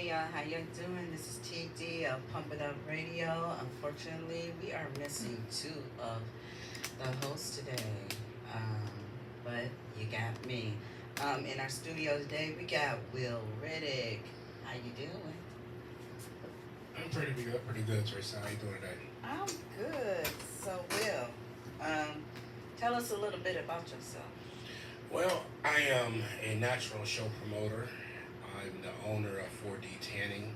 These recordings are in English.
How you doing? This is TD of Pump It Up Radio. Unfortunately, we are missing two of the hosts today, um, but you got me. In our studio today, we got Will Reddick. How you doing? I'm pretty good, Teresa. How you doing today? I'm good. So, Will, um, tell us a little bit about yourself. Well, I am a natural show promoter. I'm the owner of 4D Tanning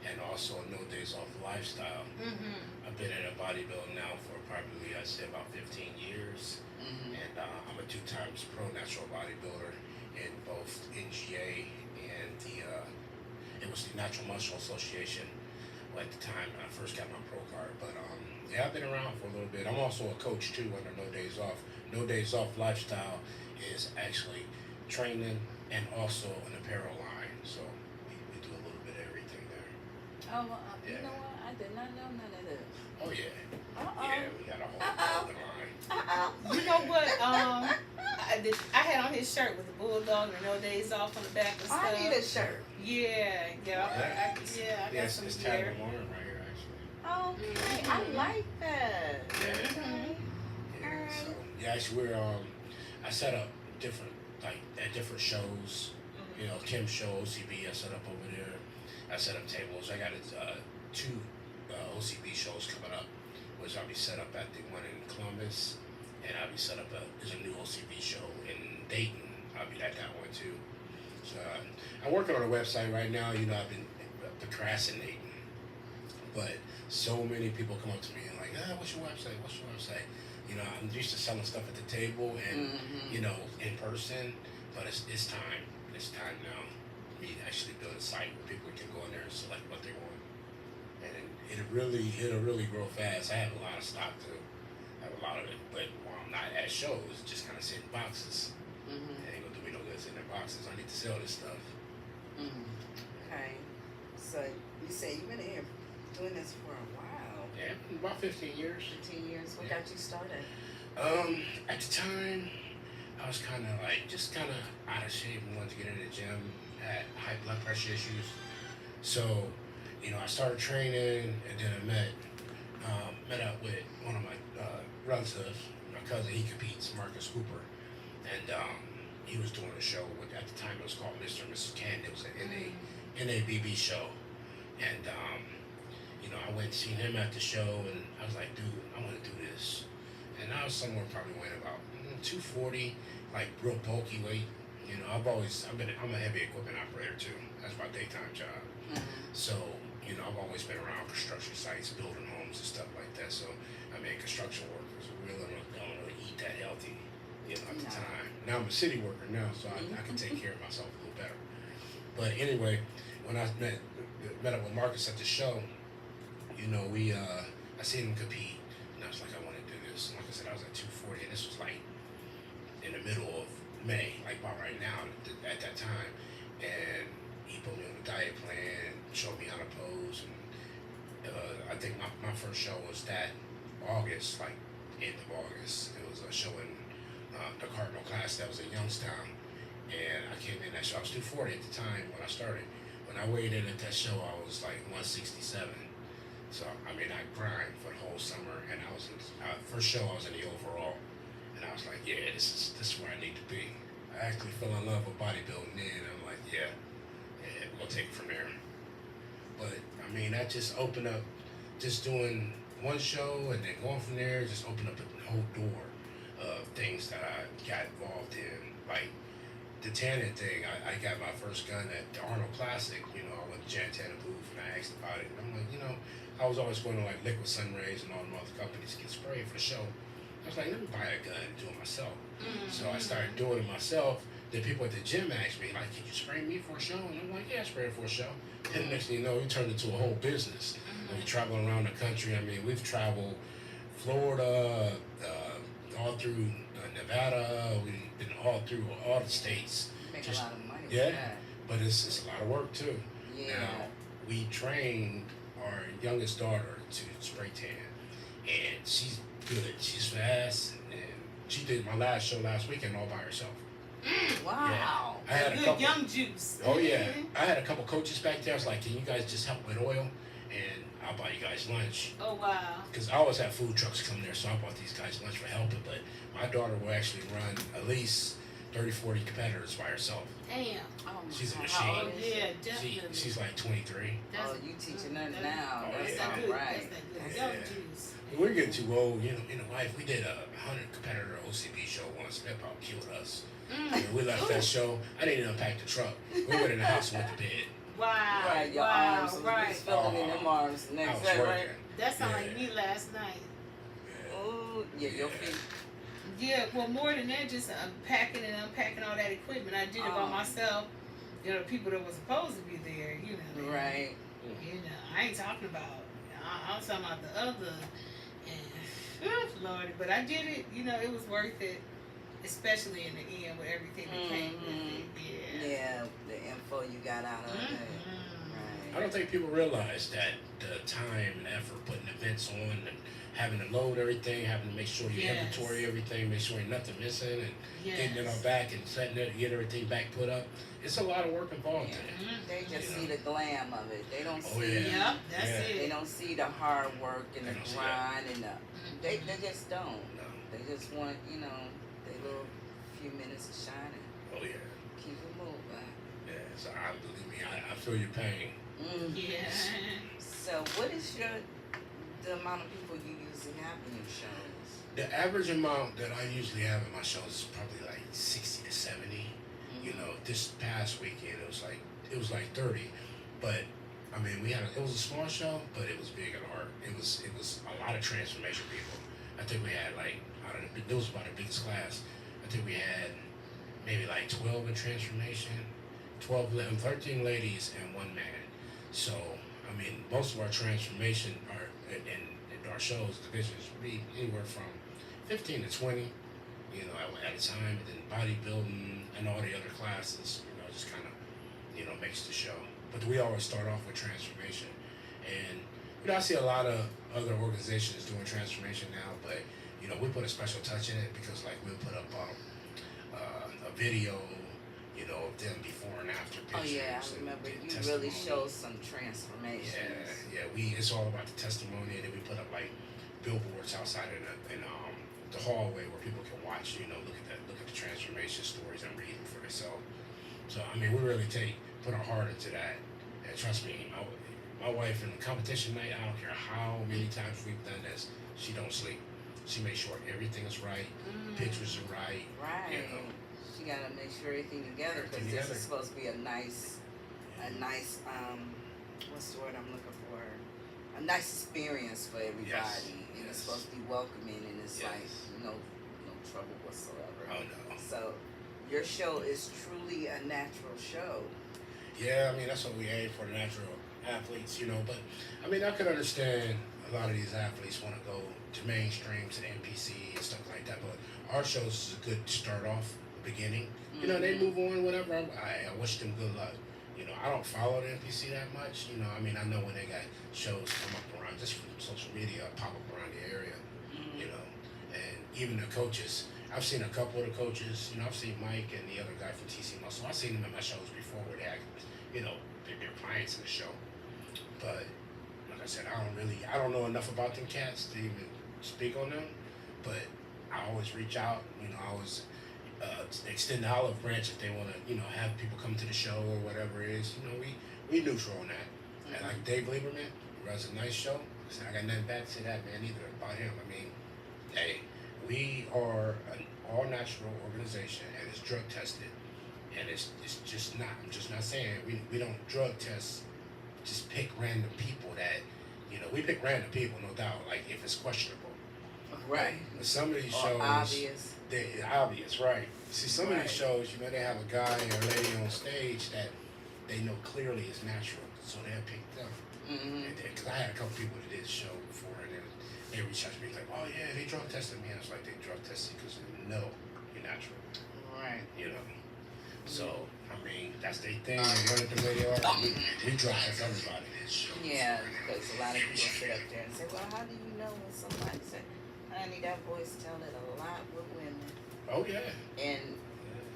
and also No Days Off Lifestyle. Mm-hmm. I've been in a bodybuilding now for probably, I'd say, about 15 years. Mm-hmm. And I'm a two times pro natural bodybuilder in both NGA and it was the Natural Muscle Association. Well, at the time when I first got my pro card. But yeah, I've been around for a little bit. I'm also a coach too under No Days Off. No Days Off Lifestyle is actually training and also an apparel line. So we do a little bit of everything there. Oh, well, you Yeah. know what? I did not know none of this. Oh yeah. Uh-oh. Yeah, we got a whole Uh-oh. clothing line. Uh-oh. You know what? I had on his shirt with the bulldog and no days off on the back and stuff. I need a shirt. Yeah, I got Yes, some it's gear. Tavern Warren right here actually. Okay, I like that. Yeah. Okay. Yeah. Alright. So yeah, actually we're I set up different like at different shows. You know, Kim's show, OCB, I set up over there. I set up tables. I got two OCB shows coming up, which I'll be set up at the one in Columbus, and I'll be set up there's a new OCB show in Dayton. I'll be at that one too. So I'm working on a website right now. You know, I've been procrastinating, but so many people come up to me and like, what's your website? What's your website? You know, I'm used to selling stuff at the table and Mm-hmm. you know in person, but it's time. It's time now. We actually build a site where people can go in there and select what they want, and it'll really grow fast. I have a lot of stock too. I have a lot of it, but while I'm not at shows, it's just kind of sitting boxes. Mm-hmm. It ain't gonna do me no good sitting in boxes. I need to sell this stuff. Mm-hmm. Okay. So you say you've been here doing this for a while. Yeah, about 15 years. 15 years. What Yeah. got you started? At the time, I was kind of out of shape and wanted to get in the gym. Had high blood pressure issues, so you know I started training, and then I met up with one of my relatives, my cousin. He competes, Marcus Cooper, and he was doing a show with at the time it was called Mr. and Mrs. Candy. It was an NABB show, and you know I went and seen him at the show, and I was like, dude, I want to do this, and I was somewhere probably weighing about 240, like real bulky weight. You know, I'm a heavy equipment operator too. That's my daytime job. Mm-hmm. So, you know, I've always been around construction sites, building homes and stuff like that. So, I mean, construction workers really don't really eat that healthy, you know, at the No. time. Now I'm a city worker now, so I can take care of myself a little better. But anyway, when I met up with Marcus at the show, you know, I seen him compete, and I was like, I want to do this. And like I said, I was at 240, and this was like in the middle of May, like about right now at that time, and he put me on a diet plan, showed me how to pose, and I think my first show was that August, like end of August. It was a show in the Cardinal class that was in Youngstown, and I came in that show. I was 240 at the time when I started. When I weighed in at that show, I was like 167. So I mean, I grind for the whole summer, and I was first show I was in the overall. And I was like, yeah, this is where I need to be. I actually fell in love with bodybuilding then. I'm like, yeah, we're gonna take it from there. But I mean, that just opened up, just doing one show and then going from there, just opened up a whole door of things that I got involved in. Like the tanning thing, I got my first gun at the Arnold Classic. You know, I went to Jan Tanner booth and I asked about it. And I'm like, you know, I was always going to like Liquid Sunrays and all the other companies to get sprayed for the show. I was like, let me buy a gun and do it myself. Mm-hmm. So I started doing it myself. Then people at the gym asked me, like, can you spray me for a show? And I'm like, yeah, spray it for a show. And the next thing you know, we turned into a whole business. And we traveled around the country. I mean, we've traveled Florida, all through Nevada. We've been all through all the states. Make Just- a lot of money. yeah. With that. But it's a lot of work, too. Yeah. Now, we trained our youngest daughter to spray tan. And she's good. She's fast. And she did my last show last weekend all by herself. Wow. I had a Good couple. young juice. Oh yeah, I had a couple coaches back there. I was like, "Can you guys just help with oil, and I'll buy you guys lunch." Oh wow. Because I always have food trucks come there, so I bought these guys lunch for helping. But my daughter will actually run at least 30, 40 competitors by herself. Damn. Oh, She's a how machine. old Oh is she? yeah, definitely. She's like 23. Oh, you teaching her that- now. Oh, That's yeah. all That's that good. right. That's that good Yeah. young juice. We're getting too old, you know. In the life, we did a 100 competitor OCB show once. That about killed us. And we left that show. I didn't unpack the truck. We went in the house and went to bed. Wow. Right, your wow. arms. Right. Was feeling in them arms. I Next, was right, working. right? That sounded Yeah. like me last night. Oh, yeah, your feet. Yeah, well, more than that, just unpacking all that equipment. I did it by Oh. myself. You know, the people that were supposed to be there, you know. Right. You know, I ain't talking about, I'm talking about the other. And, Lord, but I did it, you know, it was worth it. Especially in the end with everything that came with it. Yeah. Yeah, the info you got out of it. Mhm. I Right. don't think people realize that the time and effort putting events on and having to load everything, having to make sure you Yes. inventory everything, make sure ain't nothing missing, and Yes. getting it all back and setting it, get everything back put up. It's a lot of work involved in it. Mhm. They just Yeah. see the glam of it. They don't Oh, see. yeah. Yep, that's Yeah. They it. don't see the hard work and They the don't see grind and the. They just don't. No. They just want their little few minutes of shining. Oh yeah. Keep it moving. Yeah. So I believe me, I feel your pain. Yeah. So what is the amount of people you usually have in your shows? The average amount that I usually have in my shows is probably like 60 to 70. You know, this past weekend it was like 30, but I mean it was a small show, but it was big at heart. It was a lot of transformation people. I think we had like it was about the biggest class. I think we had maybe like 12 in transformation, 13 ladies and one man. So I mean most of our transformation are in our shows divisions be anywhere from 15 to 20. You know, at a time, and then bodybuilding and all the other classes, you know, just kind of, you know, makes the show. But we always start off with transformation. And, you know, I see a lot of other organizations doing transformation now, but, you know, we put a special touch in it because, like, we'll put up a video, you know, of them before and after Oh pictures. yeah, I and remember the you testimony. really showed some transformations. Yeah, it's all about the testimony, and then we put up, like, billboards outside in the hallway where people can watch, you know, look at the transformation stories and read them for themselves. So I mean, we really put our heart into that, and trust me, my wife in the competition night, I don't care how many times we've done this, she don't sleep. She makes sure everything is right, pictures are right. Right. You know. She gotta make sure everything together because Everything this together. is supposed to be a nice what's the word I'm looking for? A nice experience for everybody. Yes. And it's Yes. supposed to be welcoming and it's Yes. like no trouble whatsoever. Oh no. So your show is truly a natural show. Yeah, I mean that's what we aim for, the natural athletes, you know. But I mean I could understand a lot of these athletes want to go to mainstream, to the NPC and stuff like that. But our shows is a good start off beginning. You know, they move on, whatever. I wish them good luck. You know, I don't follow the NPC that much. You know, I mean I know when they got shows come up around just from social media, pop up around the area. You know, and even the coaches. I've seen a couple of the coaches. You know, I've seen Mike and the other guy from TC Muscle. I've seen them in my shows before where they had, you know, their clients in the show. But like I said, I don't know enough about them cats to even speak on them. But I always reach out. You know, I always extend the olive branch if they want to, you know, have people come to the show or whatever it is. You know, we neutral on that. And like Dave Lieberman, who runs a nice show. I got nothing bad to say that, man, either about him. I mean, hey, we are an all-natural organization, and it's drug tested. And it's just not, I'm just not saying, we don't drug test, just pick random people that, you know, we pick random people, no doubt, like if it's questionable. Right. But some of these Or shows, obvious. they obvious, right? See, some of Right. these shows, you know, they have a guy or a lady on stage that they know clearly is natural, so they'll pick them. Because I had a couple people that did the show before, and then they reached out to me like, "Oh yeah, they drug tested me." I was like, "They drug tested because they know you're natural." Right. You know. So I mean, that's their thing. They run it the way they are. We drug test everybody. Yeah, because a lot of people sit up there and say, well, how do you know when somebody said, honey, that voice tell it a lot with women. Oh yeah. And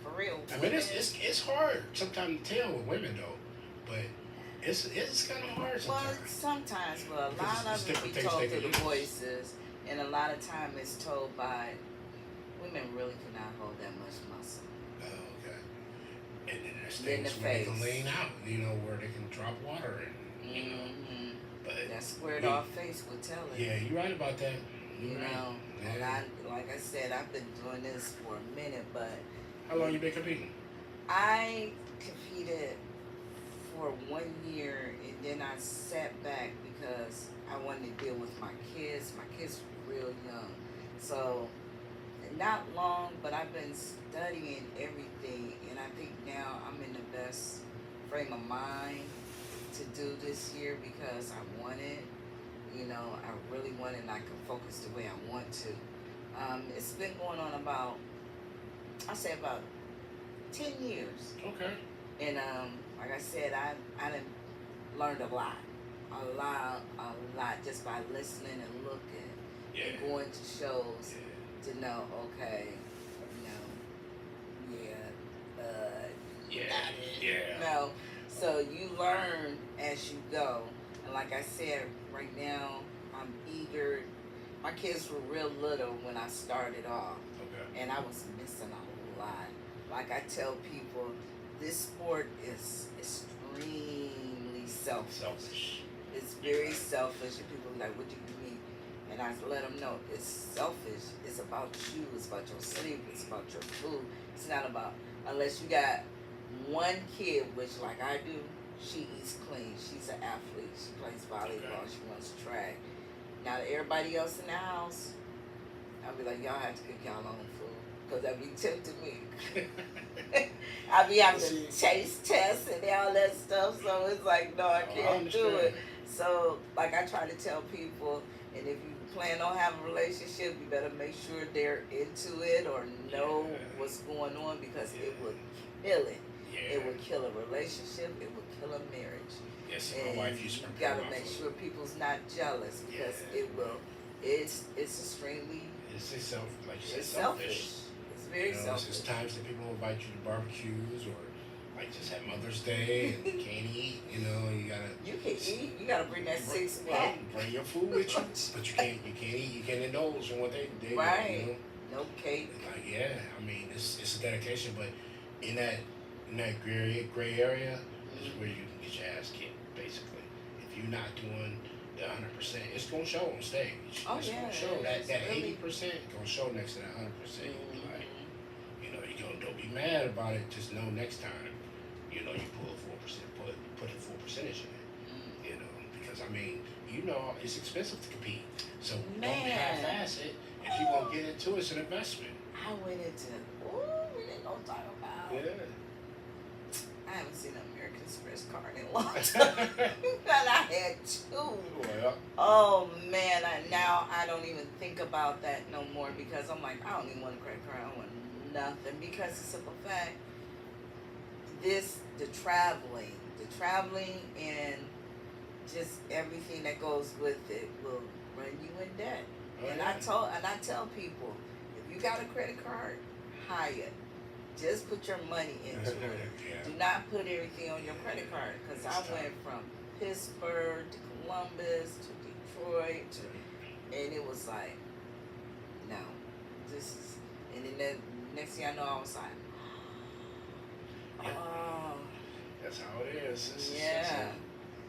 for real. I mean, it's hard sometimes to tell with women though, but it's kind of hard Well, sometimes. sometimes, but a Because lot it's of it be different things told they through can the use. voices, and a lot of time it's told by women. Really cannot hold that much muscle. Oh, okay. And then there's In the things where they can face. lean out, where they can drop water and Mm-hmm. But That squared we- off face will tell it. yeah, you're right about that. You're You right. know, and Yeah. like I said, I've been doing this for a minute, but How long you been competing? I competed for 1 year and then I sat back because I wanted to deal with my kids. My kids were real young. So, not long, but I've been studying everything and I think now I'm in the best frame of mind to do this year because I want it. I really want it and I can focus the way I want to. It's been going on about 10 years. Okay. And like I said, I done learned a lot just by listening and looking Yeah. and going to shows Yeah. to know, okay, Yeah. not it. Yeah. No. So you learn as you go. And like I said, right now I'm eager. My kids were real little when I started off. Okay. And I was missing a lot. Like I tell people, this sport is extremely selfish. Selfish. It's very selfish, and people are like, "What do you mean?" And I let them know it's selfish. It's about you. It's about your sleep. It's about your food. It's not about unless you got one kid, which like I do. She eats clean. She's an athlete. She plays volleyball. She runs track. Now everybody else in the house, I'll be like, y'all have to cook y'all own food. Because that be tempting me. I be having to taste tests and all that stuff. So it's like, no, I can't do it. So, like I try to tell people, and if you plan on having a relationship, you better make sure they're into it or know what's going on because it will kill it. Yeah. It will kill a relationship. It will kill a marriage. Yes, And my wife used to you prepare gotta my make food. sure people's not jealous because Yeah. it will. It's extremely. It's like you said, It's selfish. selfish. It's very selfish. There's times that people invite you to barbecues or like just have Mother's Day and you can't eat. You gotta. You can eat. You gotta bring that six pack. Bring your food with you, but you can't eat. You can't indulge in what they Right. No cake. Like I mean it's a dedication, but in that gray area is where you can get your ass kicked basically. If you're not doing the 100%, it's gonna show on stage. Oh, It's yeah, gonna show it's that really- 80% gonna show next to that 100%. You'll be like, Mhm. don't be mad about it. Just know next time, you pull a 4%, put a full percentage in Mm. it. Because I mean, it's expensive to compete. So don't Man. half-ass it. If you're gonna get into it, it's an investment. I went into. We didn't go talk about. Yeah. I haven't seen an American Express card in a long time. But I had two. Well, Oh man, now I don't even think about that no more because I'm like, I don't even want a credit card. I don't want nothing because the simple fact, the traveling and just everything that goes with it will run you in debt. And I tell people, if you got a credit card, hire it. Just put your money into it. yeah. Do not put everything on your credit card because I went from Pittsburgh to Columbus to Detroit and it was like, no, and then the next thing I know I was like, oh, That's how it is. yeah,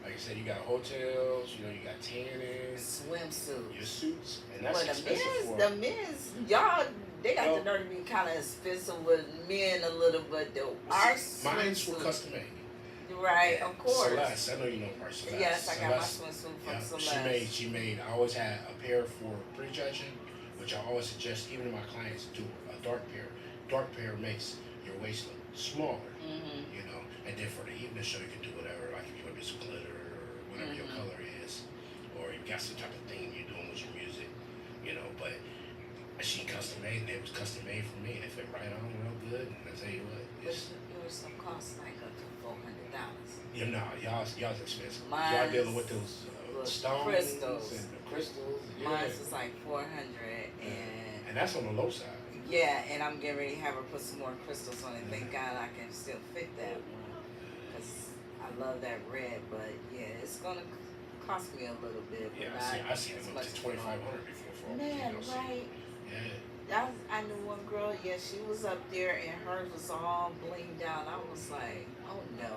Like I said, you got hotels, you got tanning, swimsuits. your suits, and that's Well, expensive for the men's, y'all, they got the nerve to be kind of expensive with men a little bit though. Our Mine's were swimsuit, custom made. right? Of course. Celeste, I know you know about Celeste. Yes, I got my Celeste, swimsuit from Celeste. She made. I always had a pair for prejudging, which I always suggest even to my clients do a dark pair. Dark pair makes your waist look smaller. Mm-hmm. And then for the evening show, you can do whatever. Like if you want to do some glitter or whatever your color is, or you got some type of thing you're doing with your music, But she custom made, and it was custom made for me, and it fit right on real good. And I tell you what, But yours some cost like up to $400. y'all's expensive. Mine's Y'all dealing with those was stones crystals. and the crystals. Yeah. Mine was like 400 and that's on the low side. Yeah, and I'm getting ready to have her put some more crystals on it. Thank God I can still fit that one because I love that red. But yeah, it's gonna cost me a little bit. But Yeah, I not seen as them up much to as 2,500 before for all the man, females. right? Yeah. I knew one girl. Yeah, she was up there and hers was all blinged out. I was like, oh no,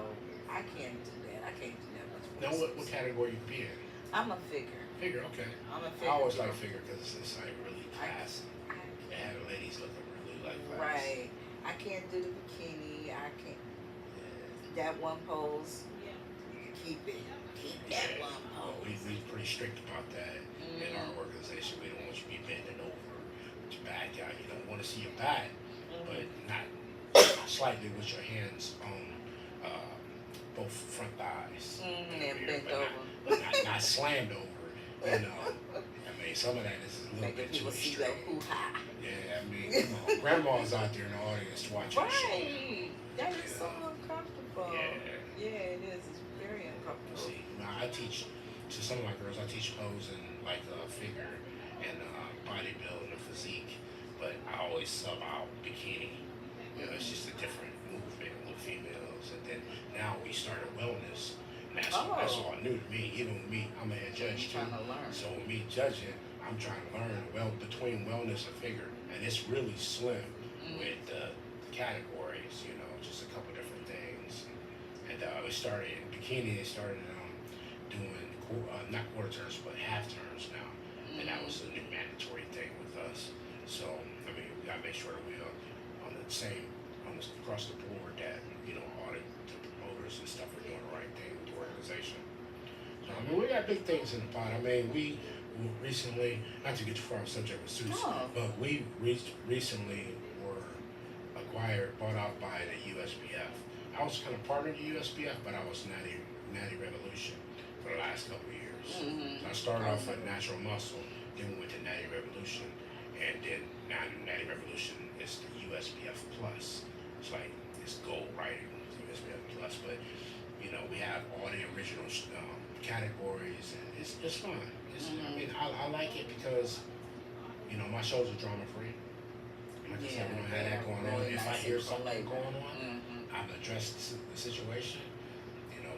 I can't do that. I can't do that much Now, for what category you be in? I'm a figure. Figure, okay. I'm a I figure. always girl. like figure because it's like really classy. I They have the ladies looking really like class. right. I can't do the bikini. I can't. Yeah. That one pose. Keep it. Keep that one Well, pose. we pretty strict about that in our organization. We don't want you to be bending over with your back out. You don't want to see your back, but not slightly with your hands on both front thighs. And bent but over. not slammed over. You know, I mean, some of that is a little Making bit too people see your extreme. hoo-ha. Yeah, I mean, come on. Grandma's out there in the audience watching the show. Right. That is You so know. uncomfortable. Yeah. Yeah, it is. It's very uncomfortable. See, now I teach to some of my girls. I teach posing like figure and bodybuilding and physique, but I always sub out bikini. You know, it's just a different movement with females. And then now we started wellness. And that's all new to me. Even with me, I'm a head judge too. Trying to learn. So with me judging, I'm trying to learn between wellness and figure, and it's really slim with the categories. You know, just a couple different things. And we started in bikini. They started doing not quarter turns but half turns now, and that was a new mandatory thing with us. So I mean, we gotta make sure that we are on the same across the board that audit the promoters and stuff are doing the right thing with the organization. So I mean, we got big things in the pot. I mean, we recently, not to get too far off subject with suits, but we recently were bought out by the USPF. I was kind of part of the USPF, but I was Natty Revolution for the last couple of years. So I started off with Natural Muscle, then we went to Natty Revolution, and then now Natty Revolution is the USPF Plus. It's like it's gold writing, USPF Plus, but we have all the original categories, and it's fun. I mean, I like it because my shows are drama free. Like I said, we don't have that going on. If I hear something going on, I've addressed the situation.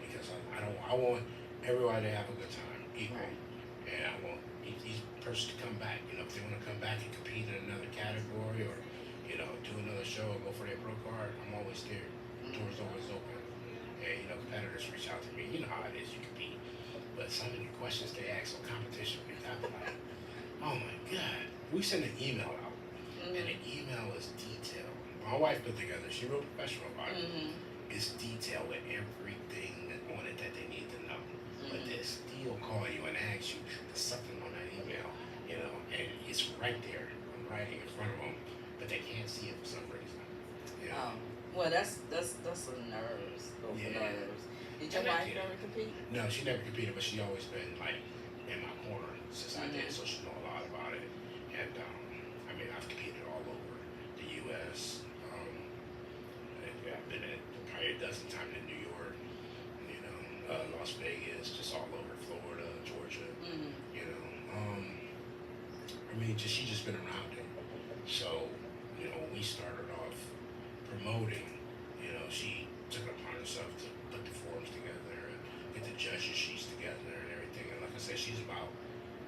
Because I want everybody to have a good time, equal, and I want each person to come back. If they want to come back and compete in another category or do another show or go for their pro card, I'm always there. Doors always open. And competitors reach out to me. You know how it is, you compete. But some of the questions they ask on competition week, I'm like, oh my God. We send an email out, and the email is detailed. My wife put together, she real professional about it. It's detailed with everything on it that they need to know. But they still call you and ask you something on that email, and it's right there. I'm writing in front of them, but they can't see it for some reason. Well, that's the nerves. Those nerves. Did your wife ever compete? No, she never competed, but she always been like in my corner since I did, so she know a lot about it. And I mean, I've competed all over the U.S. I've been at probably a dozen times in New York, Las Vegas, just all over Florida, Georgia. I mean, she just been around it. So, when we started off promoting, she took it upon herself to put the forums together and get the judges sheets together and everything. And like I said, she's about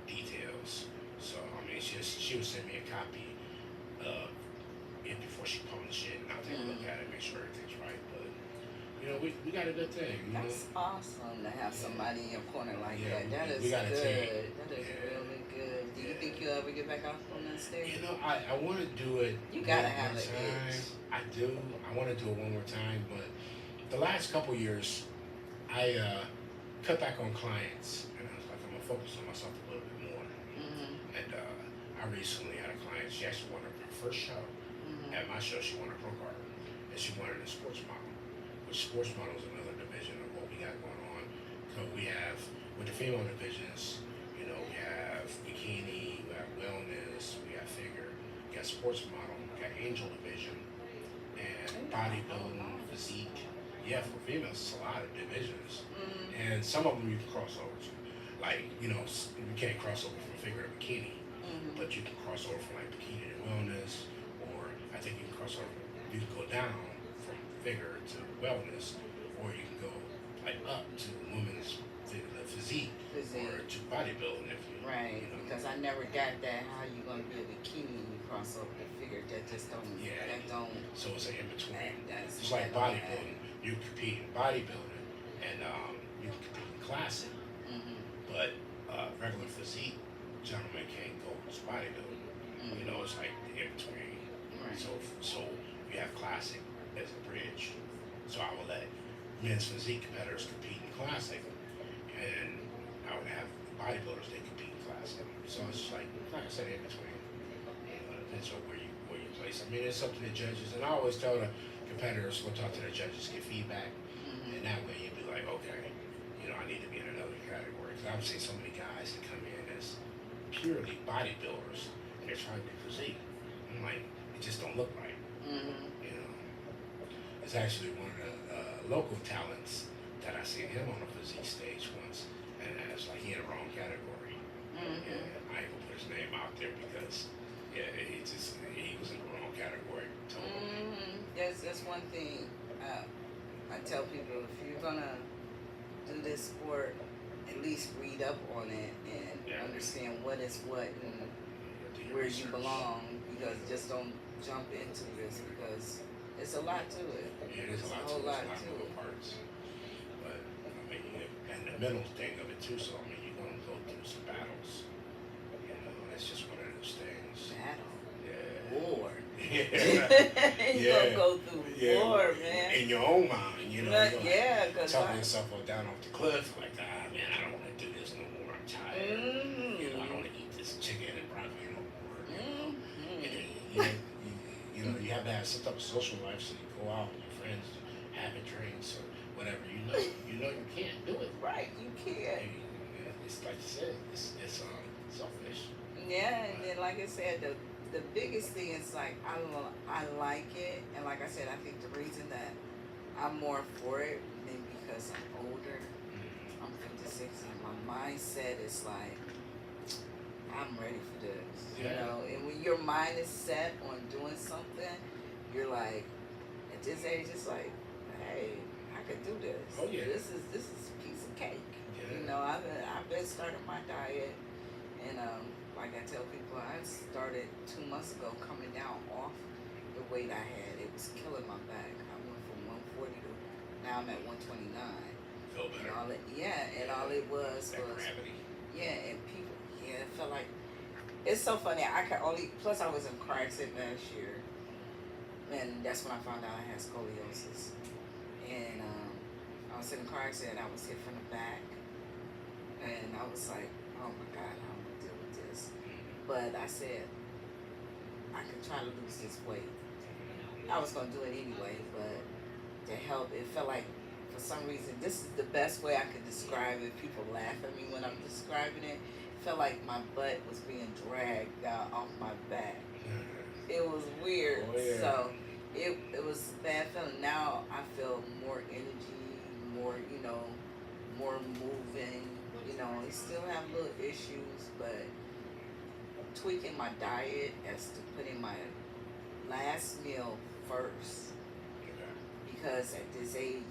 details. So, I mean, she would send me a copy of it before she published it, and I'll take a look at it, make sure everything's right. But, we got a good thing. That's awesome to have somebody in your corner like that. That is we got a good. team. That is really good. Do you think you'll ever get back out on that stage? I want to do it. You gotta have one the more time. itch. I do. I want to do it one more time, but the last couple years, I cut back on clients, and I was like, I'm gonna focus on myself a little bit more. And I recently had a client. She actually won her first show. At my show, she won her pro card, and she won it in sports model. Which sports model is another division of what we got going on. So we have with the female divisions, we have bikini, we have wellness, we have figure, we got sports model, we got angel division, and bodybuilding, physique. Yeah, for females, it's a lot of divisions, and some of them you can cross over to. Like you can't cross over from figure to bikini, but you can cross over from like bikini to wellness, or I think you can cross over. You can go down from figure to wellness, or you can go like up to women's physique, or to bodybuilding if you Right, you know. because I never got that. How you gonna be a bikini and you cross over the figure? That just don't. Yeah. That don't. So it's an in between. That's It's like that don't bodybuilding. You compete in bodybuilding, and you can compete in classic, but regular physique gentlemen can't go to bodybuilding. You know, it's like the in between. Right. So you have classic as a bridge. So I would let men's physique competitors compete in classic, and I would have bodybuilders they compete in classic. So it's just like I said, in between. Depends on where you place. I mean, it's up to the judges, and I always tell the competitors, go talk to the judges, get feedback, and that way you'd be like, okay, you know, I need to be in another category. Because I've seen so many guys that come in as purely bodybuilders, and they're trying to be physique. I'm like, it just don't look right. You know, it's actually one of the local talents that I seen him on a physique stage once, and it's like he in the wrong category. And I ain't gonna put his name out there because he was in the wrong category. Totally. That's one thing I tell people: if you're gonna do this sport, at least read up on it and understand what is what and where you belong. Because just don't jump into this because it's a lot to it. Yeah, there's a lot whole to it. lot There's a lot to of moving it. parts. But I mean, and the mental thing of it too. So I mean, you're gonna go through some battles. You know, that's just one of those things. Battle. Yeah. War. Yeah. You gonna go through war, man. In your own mind, you know. You're like Because talking yourself down off the cliff, like, man, I don't want to do this no more. I'm tired. You know, I don't want to eat this chicken and broccoli no more. You know? And then, you have to have some type of social life, so you go out with your friends, have a drinks or whatever. You know you can't do it. Right, you can't. It's like you said, it's selfish. Yeah, and then like I said, the biggest thing is like I like it, and like I said, I think the reason that I'm more for it maybe because I'm older. I'm 56, and my mindset is like I'm ready for this. You know, and when your mind is set on doing something, you're like at this age, it's like, hey, I could do this. Oh yeah. This is a piece of cake. Yeah. You know, I've been starting my diet, and like I tell people, I started 2 months ago coming down off the weight I had. It was killing my back. I went from 140 to now I'm at 129. Feel better. And all it was That gravity. and people, it felt like it's so funny. Plus I was in car accident last year, and that's when I found out I had scoliosis. And I was in a car accident. I was hit from the back, and I was like, oh my God, how am I gonna deal with this? But I said I could try to lose this weight. I was gonna do it anyway, but to help, it felt like for some reason this is the best way I could describe it. People laugh at me when I'm describing it. It felt like my butt was being dragged down off my back. It was weird. Oh, yeah. So it was a bad feeling. Now I feel more energy, more more moving. You know, I still have little issues, but tweaking my diet as to putting my last meal first, because at this age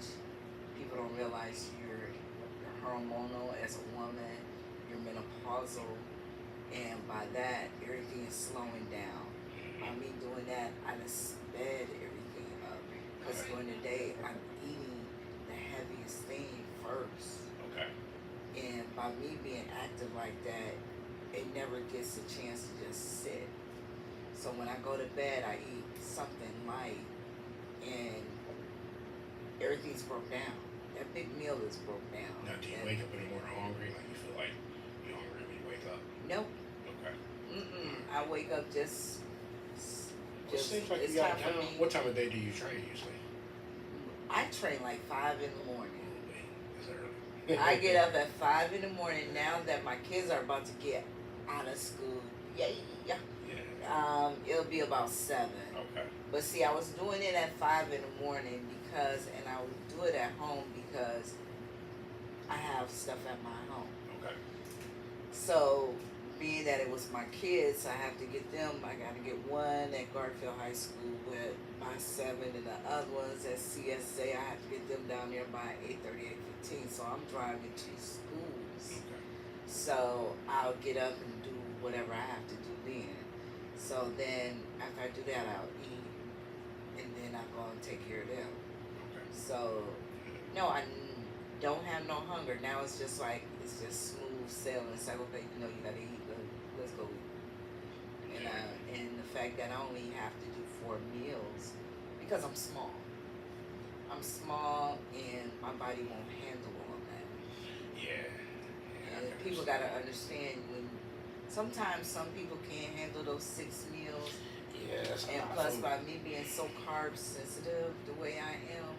people don't realize you're hormonal as a woman, you're menopausal, and by that everything is slowing down. By me doing that, I just sped everything up, because during the day I'm eating the heaviest thing first. Okay. And by me being active like that, it never gets a chance to just sit. So when I go to bed, I eat something light, and everything's broke down. That big meal is broke down. Now, do you wake up in the morning hungry? Like you feel like you're hungry when you wake up? Nope. Okay. I wake up just It seems like it's you got time for time. me. What time of day do you train usually? I train like 5 in the morning. That's early. I get up at 5 in the morning now that my kids are about to get out of school. Yay! Yeah. It'll be about 7. Okay. But see, I was doing it at 5 in the morning and I would do it at home because I have stuff at my home. Okay. So being that it was my kids, I have to get them. I got to get one at Garfield High School with by 7, and the other ones at CSA. I have to get them down there by 8:30, 8:15. So I'm driving to schools. Okay. So I'll get up and do whatever I have to do then. So then after I do that, I'll eat, and then I go and take care of them. Okay. So no, don't have no hunger. Now it's just like it's just smooth sailing. It's like, okay, you know, you gotta eat. Let's go eat. And the fact that I only have to do 4 meals because I'm small. I'm small, and my body won't handle all that. Yeah. And people gotta understand when sometimes some people can't handle those 6 meals. Yeah, that's a And lot plus, of by me being so carb sensitive the way I am,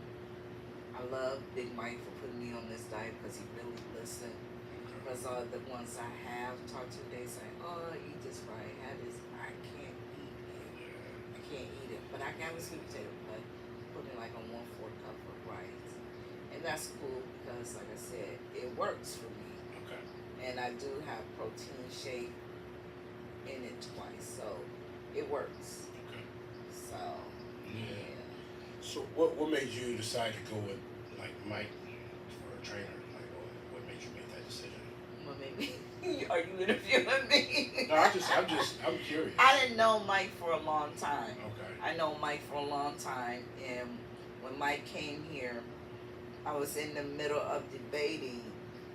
I love Big Mike for putting me on this diet because he really listened. Because all the ones I have talked to, they say, "Oh, eat this right, have this." I can't eat it. I can't eat it, but I can have a sweet potato, but put in like a 1/4 cup of rice, and that's cool because, like I said, it works for me. Okay. And I do have protein shake in it twice, so it works. Okay. So yeah. So what made you decide to go with like Mike for a trainer? Like what made you make that decision? Well, maybe are you interviewing me? No, I'm curious. I didn't know Mike for a long time. Okay. I know Mike for a long time, and when Mike came here, I was in the middle of debating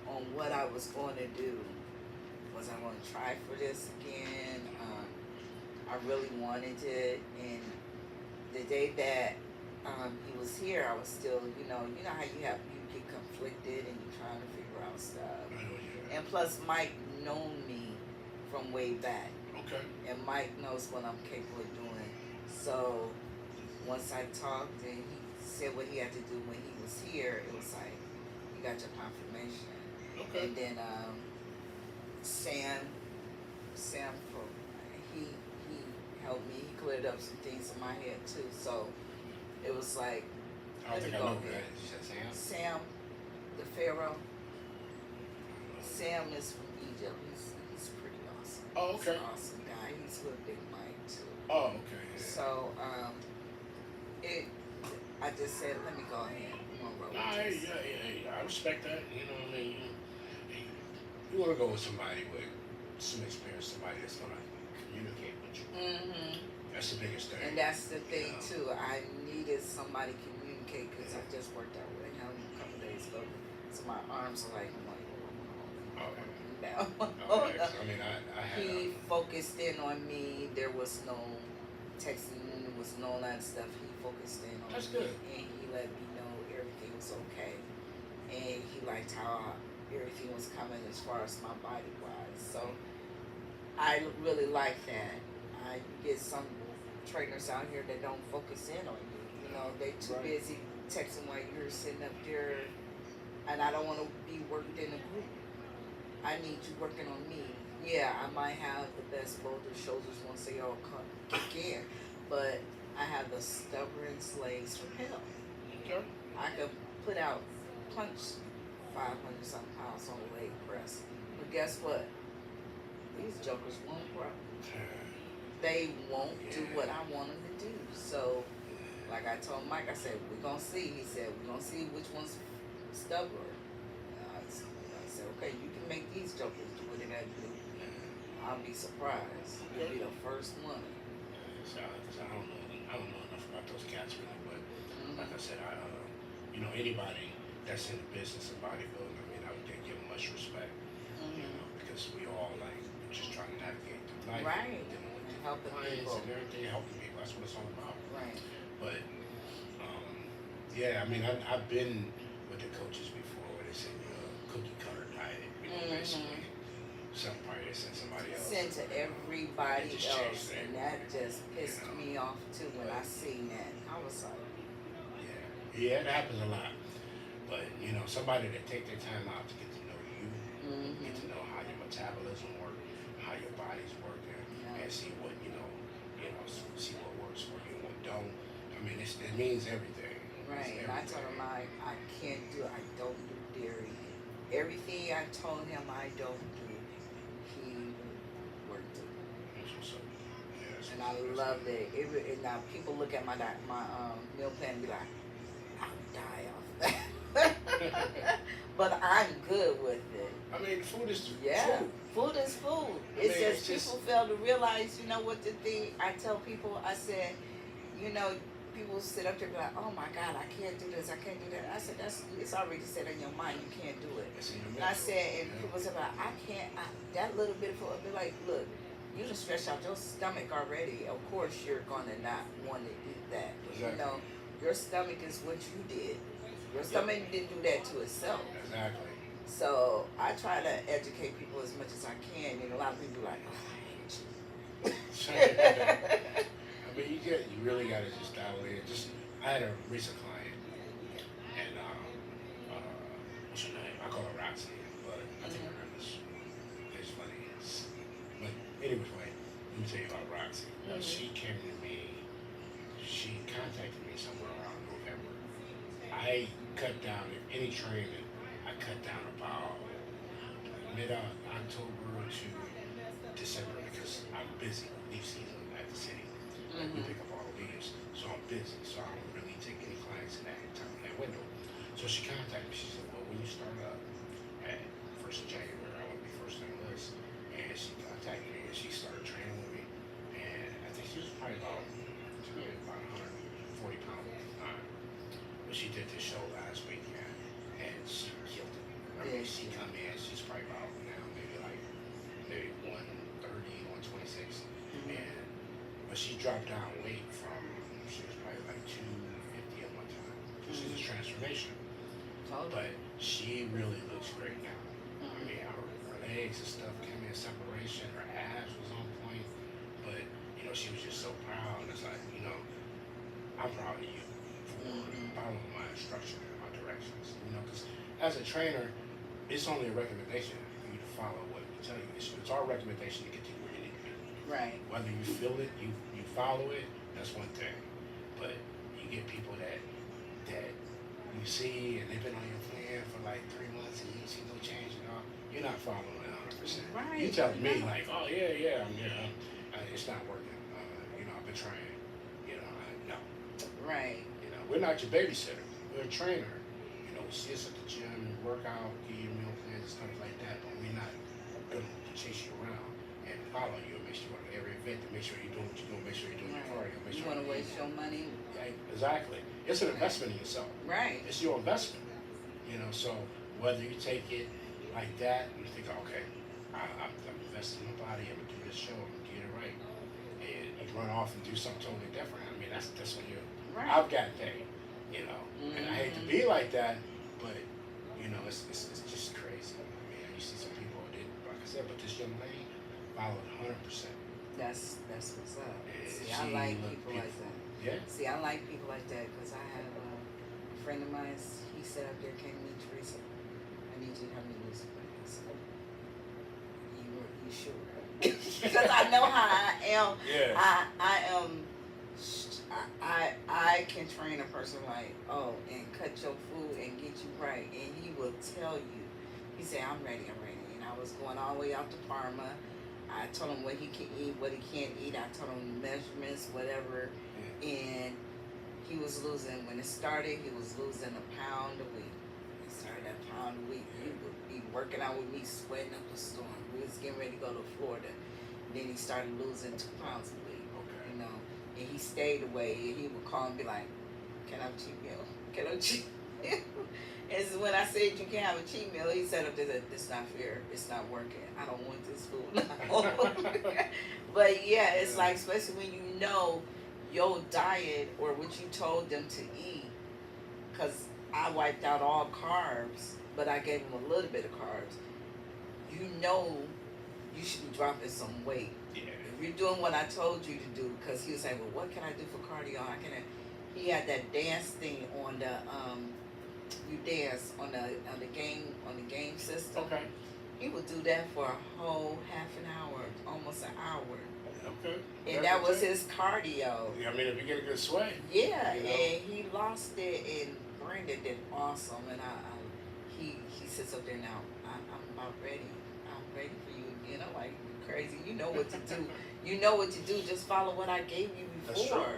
on what I was going to do. Was I going to try for this again? I really wanted it, and the day that he was here, I was still, you know how you get conflicted and you're trying to figure out stuff. I know, yeah. And plus, Mike known me from way back. Okay. And Mike knows what I'm capable of doing. So once I talked and he said what he had to do when he was here, it was like, you got your confirmation. Okay. And then Sam, he helped me. He cleared up some things in my head too. So it was like, I don't think I know who that is. You said Sam? Sam, the Pharaoh. Sam is from Egypt. He's pretty awesome. Oh, okay. He's an awesome guy. He's with Big Mike too. Oh, okay. Yeah. So I just said, let me go ahead. I'm gonna roll Nah, with this. yeah, I respect that. You know what I mean? You want to go with somebody with some experience, somebody that's going to communicate with you. Mm-hmm. That's the biggest thing. And that's the thing Yeah. too. I needed somebody to communicate because I just worked out with him a couple days ago. So my arms are like, I'm like, Okay. down. Okay. I mean, I had. He focused in on me. There was no texting. There was no that stuff. He focused in on That's me, good. and he let me know everything was okay. And he liked how everything was coming as far as my body wise. So I really like that. I get some trainers out here that don't focus in on you. You know, they too Right. busy texting while you're sitting up there, and I don't want to be worked in a group. I need you working on me. Yeah, I might have the best boulder shoulders once they all kick in, but I have the stubbornest legs from hell. Okay. I could put out punch 500 something pounds on a leg press, but guess what? These jokers won't grow. They won't do what I want them to do. So, like I told Mike, I said, we're going to see. He said, we're going to see which one's stubborn. I said, okay, you can make these jokers do what they got to do. I'll be surprised. You'll be the first one. So, I don't know enough about those cats really, but like I said, anybody that's in the business of bodybuilding, I mean, I would give them much respect, because we all just trying to navigate through life, Right. dealing with And helping clients people. and everything, helping people. That's what it's all about. Right. But yeah, I mean, I've been with the coaches before where they say cookie cutter diet, basically. Some party they send somebody else. Send to everybody Just else, change and that just pissed me off too when I seen that. I was like, Yeah, it happens a lot. But somebody that take their time out to get to know you, get to know how your metabolism works, how your body's working, and see what see what works for you and what don't. I mean, it means everything. right. And I told him I don't do dairy. Everything I told him I don't do, he So yeah, And I loved it. And now people look at my meal plan and be like, I'll die off that. But I'm good with it. I mean, food is Yeah, food. food is food. I It's mean, just it's just people fail to realize, you know what the thing, I tell people, I said, you know, people sit up there and be like, oh my God, I can't do this, I can't do that. I said, it's already set in your mind, you can't do it. it's in your And I mental. said, and Yeah. people say, like, I can't, that little bit of food, I'll be like, look, you just stretch out your stomach already. Of course, you're going to not want to eat that. Exactly. You know, your stomach is what you did. Your stomach didn't do that to itself. Exactly. So I try to educate people as much as I can. And a lot of people are like, oh, I hate you. I mean, you really got to just dial in. I had a recent client, and what's her name? I call her Roxy, but I think her name is funny. But anyway, let me tell you about Roxy. She came to me. She contacted me somewhere around November. I cut down in any training. I cut down about mid-October to December because I'm busy. Leaf season at the city. We pick up all the leaves, so I'm busy. So I don't really take any clients in that window. So she contacted me. She said, "Well, when you start up at 1st of January, I want to be first on the list." And she contacted me and she started training with me. And I think she was probably about 140 pounds at the time. But she did this show last weekend and she killed it. I mean, she come in, she's probably about now maybe 130, 126. And but she dropped down weight from, she was probably like 250 at one time. So she's a transformation. But she really looks great now. I mean, her legs and stuff came in separation, her abs was on point. But, you know, she was just so proud. And it's like, you know, I'm proud of you for following my instruction and my directions. You know, because as a trainer, it's only a recommendation for you to follow what we tell you. It's our recommendation to get you where you need to be. Right. Whether you feel it, you follow it, that's one thing. But you get people that you see and they've been on your plan for like 3 months and you see no change at all. You're not following it 100%. Right. You telling me like, oh yeah, it's not working. You know, I've been trying. You know, no. Right. You know, we're not your babysitter. We're a trainer. You know, see us at the gym and work out, give you meal plans and stuff like that. But we're not gonna chase you around and follow you and make sure you go to every event to make sure you're doing what you're doing, make sure you're doing your cardio, make You sure want to waste your money? Right, exactly. It's an investment in yourself. Right. It's your investment. You know, so whether you take it like that and you think, okay, I'm investing in my body, I'm gonna do this show, I'm gonna get it right, and you run off and do something totally different. I mean, that's when you. Right. I've got paid, you know, and I hate to be like that, but you know, it's just crazy. I mean, you see some people that, like I said, but this young lady followed 100%. That's what's up. And See, she I like looked people like that. Yeah. See, I like people like that because I have a friend of mine. He said up there, "Can meet Teresa. I need you to help me lose some weight." I said, "You sure?" Because I know how I am. Yeah. I am. I can train a person like, oh, and cut your food and get you right, and he will tell you. He said, I'm ready. And I was going all the way out to Parma. I told him what he can eat, what he can't eat. I told him measurements, whatever. And he was losing, when it started, he was losing a pound a week. He started that pound a week. He would be working out with me, sweating up a storm. We was getting ready to go to Florida. Then he started losing 2 pounds a week. Okay. You know, and he stayed away. And he would call and be like, "Can I have a cheat meal? Can I have a cheat meal?" And so when I said you can't have a cheat meal, he said, "It's not fair. It's not working. I don't want this food." But yeah, it's like, especially when you know your diet or what you told them to eat, because I wiped out all carbs, but I gave them a little bit of carbs. You know, you should be dropping some weight. Yeah. If you're doing what I told you to do, because he was saying, "Well, what can I do for cardio? He had that dance thing on the you dance on the game system. Okay. He would do that for a whole half an hour, almost an hour. Okay. And that was his cardio. Yeah, I mean, if you get a good sway. Yeah, you know? and he lost it, and Brandon did awesome. And he sits up there now. I'm about ready. I'm ready for you. You know, like crazy. You know what to do. You know what to do. Just follow what I gave you That's before. true.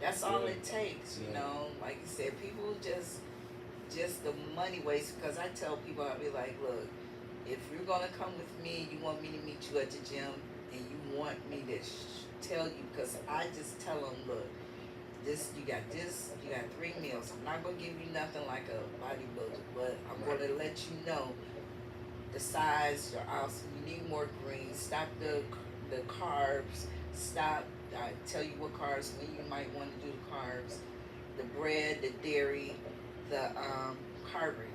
That's all Yeah. it takes. You Yeah. know, like you said, people just the money waste. Because I tell people, I be like, look, if you're gonna come with me, you want me to meet you at the gym, and you want me to tell you, because I just tell them, look, this, you got 3 meals. I'm not gonna give you nothing like a bodybuilder, but I'm gonna let you know the size, your ounce. You need more greens. Stop the carbs. Stop. I tell you what carbs, when you might want to do the carbs, the bread, the dairy, the carving,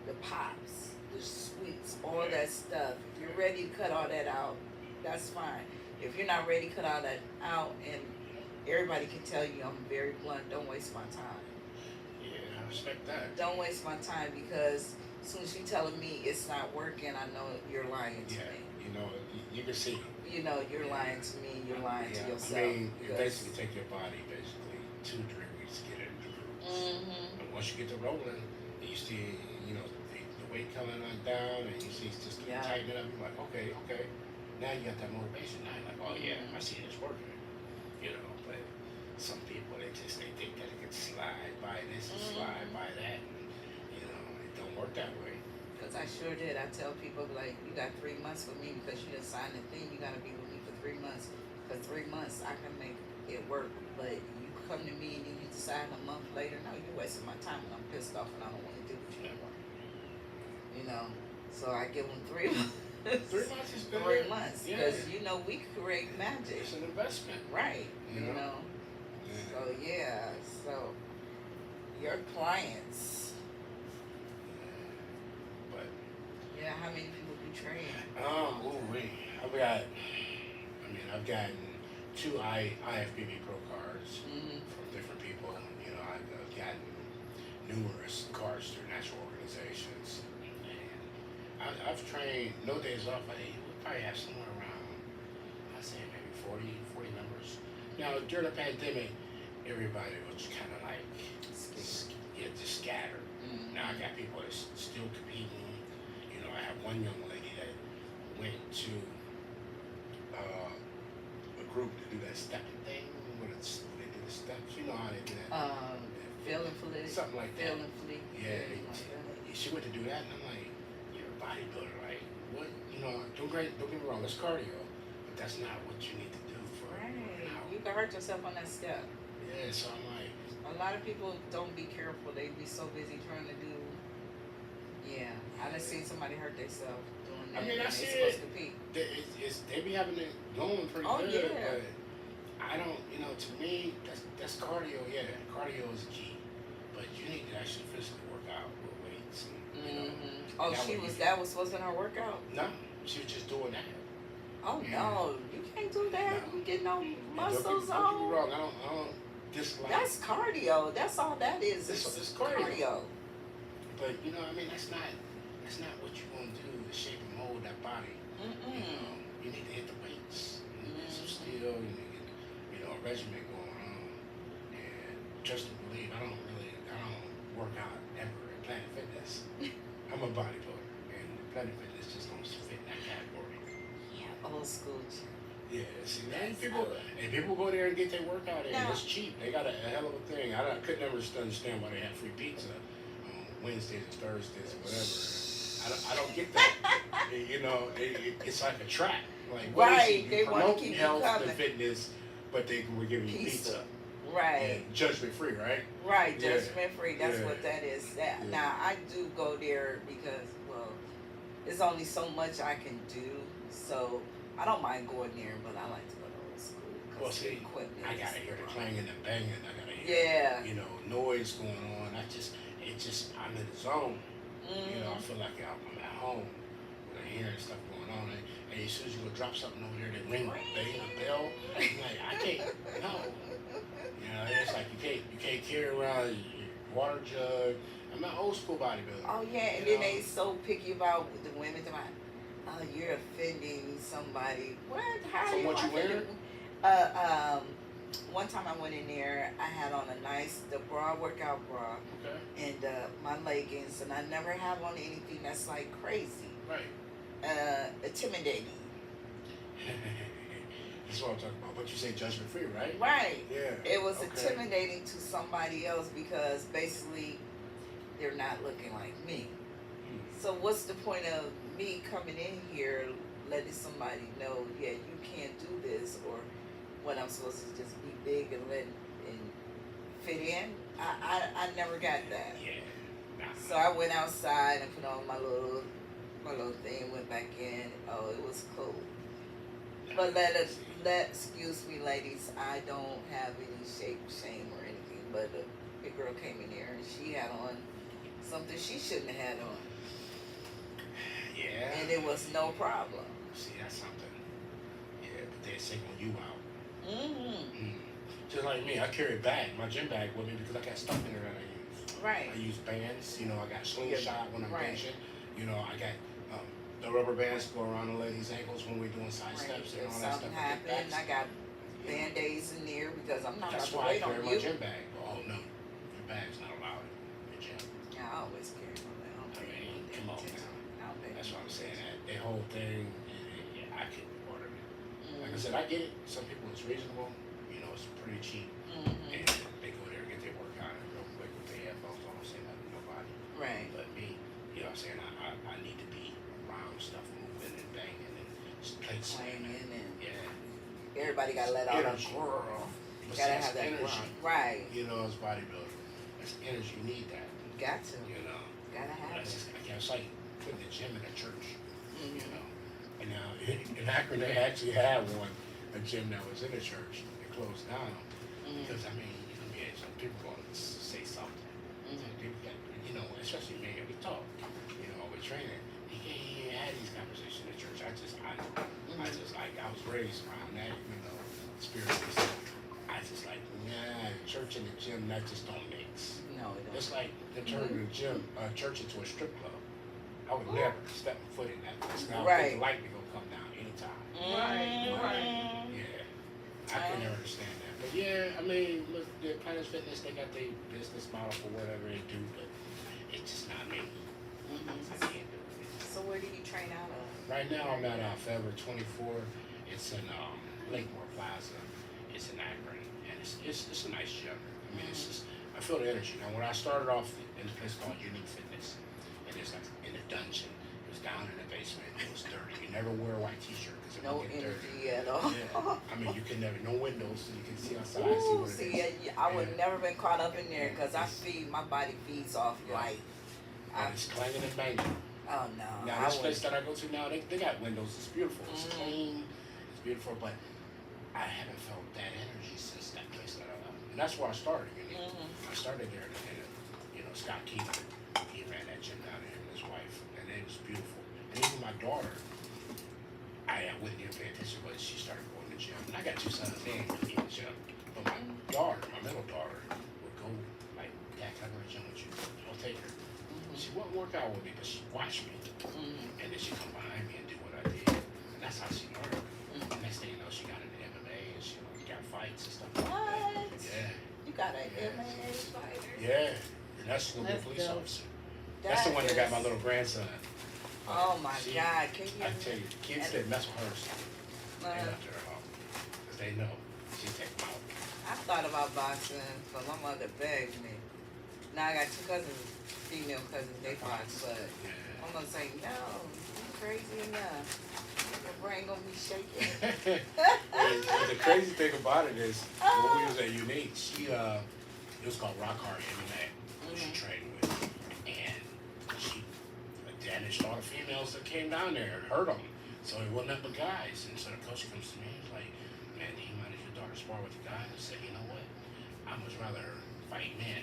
the pops, the sweets, all that stuff. If you're ready to cut all that out, that's fine. If you're not ready to cut all that out, and everybody can tell you I'm very blunt, don't waste my time. Yeah, I respect that. Don't waste my time, because as soon as you're telling me it's not working, I know you're lying to me. You know, you can see. You know, you're lying to me, you're lying to yourself. I mean, you because- basically take your body basically 2-3 weeks to get it into groove. And once you get to rolling, you see, you know, the weight coming on down, and you see it's just tightening up. You're like, okay. Now you got that motivation. Now you're like, oh yeah, I see it's working. You know, but some people, they think that it can slide by this and slide by that, and you know, it don't work that way. Because I sure did. I tell people, like, you got 3 months with me because you done signed the thing. You got to be with me for 3 months. For 3 months, I can make it work. But you come to me and then you decide a month later, no, you're wasting my time, and I'm pissed off and I don't want to do it anymore. You know? So I give them 3 months. 3 months is good. 3 months. Yeah. Because, you know, we create magic. It's an investment. Right. You know? So, yeah. So, your clients. But Yeah, how many people do you train? I've gotten 2 IFBB Pro cards Mm-hmm. from different people. You know, I've gotten numerous cards through national organizations. And I've trained, no days off. We probably have somewhere around, I'd say maybe 40 members. Now, during the pandemic, everybody was kind of like, just scattered. Mm-hmm. Now I got people that's still competing. You know, I have one young lady that went to a group to do that stepping thing. When they do the steps, you know how they do that. Feeling fleet. Something like that. Feeling fleet. Yeah, she went to do that, and I'm like, you're a bodybuilder, like what? You know, don't get me wrong, it's cardio, but that's not what you need to do for Right. an hour. You can hurt yourself on that step. Yeah, so I'm like, A lot of people don't be careful. They be so busy trying to do. Yeah, I done seen somebody hurt themselves doing that. I mean, I and see they supposed it. to compete. They be having it going pretty Oh, good, yeah. but I don't, you know, to me, that's cardio. Yeah, cardio is key, but you need to actually physically work out with weights. And, you know, Oh, that that was supposed to be her workout. no, she was just doing that. Oh Yeah. no, you can't do that. No. You get no And muscles don't get me on. wrong. I don't dislike. That's cardio. That's all that is. It's cardio. cardio. But you know, I mean, that's not what you want to do to shape and mold that body. You know, you need to hit the weights. You need to get some steel. You need to get, you know, a regimen going on. And just to believe, I don't work out ever in Planet Fitness. I'm a bodybuilder, and Planet Fitness just don't fit in that category. Yeah, old school. Yeah, see, man, That's people go there and get their workout in. Now- It's cheap. They got a hell of a thing. I could never understand why they have free pizza on Wednesdays and Thursdays or whatever. I don't get that. You know, it's like a trap. Like, what is Right, it? they You wanna promote keep you health coming. and fitness, but they were giving you pizza. Right. And judgment free, right? Right, Yeah. judgment free. That's Yeah. what that is. That Yeah. Now I do go there because, well, there's only so much I can do, so I don't mind going there, but I like to go to old school. 'Cause Well, the see, equipment I is gotta hear the wrong. clanging and banging. I gotta hear, Yeah. you know, noise going on. I'm in the zone. You know, I Mhm. feel like I'm at home when I'm hearing stuff going on. And as soon as you go drop something over there, they ring a bell. I'm like, I can't, no. You know, it's like you can't carry around your water jug. I'm an old school bodybuilder. Oh yeah, and You then know? they so picky about the women. They're like, oh, you're offending somebody. What? How From you what you offending? One time I went in there, I had on the bra, workout bra, Okay. and my leggings, and I never have on anything that's like crazy, Right. intimidating. That's what I'm talking about. But you say judgment free, right? Right. Yeah. It was Okay. intimidating to somebody else because basically they're not looking like me. So what's the point of me coming in here letting somebody know, yeah, you can't do this, or what I'm supposed to just be big and let and fit in? I never got that. Yeah. Nah. So I went outside and put on my little thing, went back in. Oh, it was cool. But excuse me, ladies, I don't have any shape, shame, or anything. But a big girl came in here and she had on something she shouldn't have had on. Yeah. And it was no problem. See, that's something. Yeah, but they single you out. Mm-hmm. Just like me, I carry a bag, my gym bag with me because I got stuff in there that I use. Right. I use bands, I got slingshot when I'm Right. benching. I got the rubber bands go around the ladies' ankles when we're doing side Right. steps and If all that stuff. something happened, I got band-aids in there because I'm not That's about to why I wait carry on my you. gym bag. Oh no, your bag's not allowed in the gym. Yeah, I always carry my bag. I don't I pay mean, no come on attention. now. I don't pay That's no what I'm saying. attention. That whole thing, yeah, I couldn't be part of it. Like I Mhm. said, I get it. Some people it's reasonable. It's pretty cheap, Mhm. and they go there and get their workout in real quick with their headphones on, saying nothing to nobody. Right. But me, what I'm saying, I need to be around stuff moving and banging and plates slamming. Playing and Yeah. everybody got to let out a Energy. girl. But see, Gotta that's have that energy. grind. Right. As bodybuilding, that's energy. You need that. Got to. Gotta But have that's it. just, it's like putting a gym in a church. Mhm. And now in Akron they actually had a gym that was in a church. It closed down Mhm. because some people going to say something. Mhm. People got, especially me. We talk. With training, you can't have these conversations in church. I was raised around that. Spiritually. I just like, nah, church and the gym that just don't mix. No, it don't. It's like they're turning the church into a strip club. I would never step my foot in that place. Now Right. the light will come down anytime. Right. Yeah. I can never understand that. But yeah, look, the Planet Fitness, they got their business model for whatever they do, but it's just not me. Mhm. I can't do it. So where do you train out of? Right now I'm at Forever 24. It's in Lakemore Plaza. It's in Akron, and it's a nice gym. It's just I feel the energy. Now when I started off in a place called Unique Fitness, and it's like in a dungeon. It was down in the basement. It was dirty. You never wear a white T-shirt because it No would get dirty. energy at all. Yeah. You can never no windows, so you can see outside. And see Ooh, what see, it is. I would never been caught up in there because Yeah. my body feeds off light. And it's clanging and banging. Oh no. Now this place that I go to now, they got windows. It's beautiful. It's Mhm. clean. It's beautiful, but I haven't felt that energy since that place that I left. And that's where I started. I started there, and Scott Keegan, he ran that gym down there, and his wife, and it was beautiful. And even my daughter, I wouldn't even pay attention, but she started going to the gym. And I got two sons, they ain't really in the gym. But my daughter, my middle daughter, would go like, Dad, can I go to the gym with you? I'll take her. She wouldn't work out with me, but she'd watch me. And then she'd come behind me and do what I did. And that's how she learned. Next thing you know, she got into MMA and she got fights and stuff like that. What? Yeah. You got an MMA fighter? Yeah. And that's a That's police dope. officer. That's the one that got my little grandson. Oh my God! Can you? I tell you, kids that mess with her, they Uh, left her alone. Because they know she'll take them out. I thought about boxing, but my mother begged me. Now I got two cousins, female cousins, they box, but Yeah. I'm gonna say no. You crazy enough? Your brain gonna be shaking. And the crazy thing about it is, when we was at Unique, it was called Rock Hard MMA. She trained with, and she damaged all the females that came down there and hurt them. So it wasn't nothing but guys. And so the coach comes to me and he's like, man, do you mind if your daughter spar with the guy? And I said, you know what? I much rather her fight men.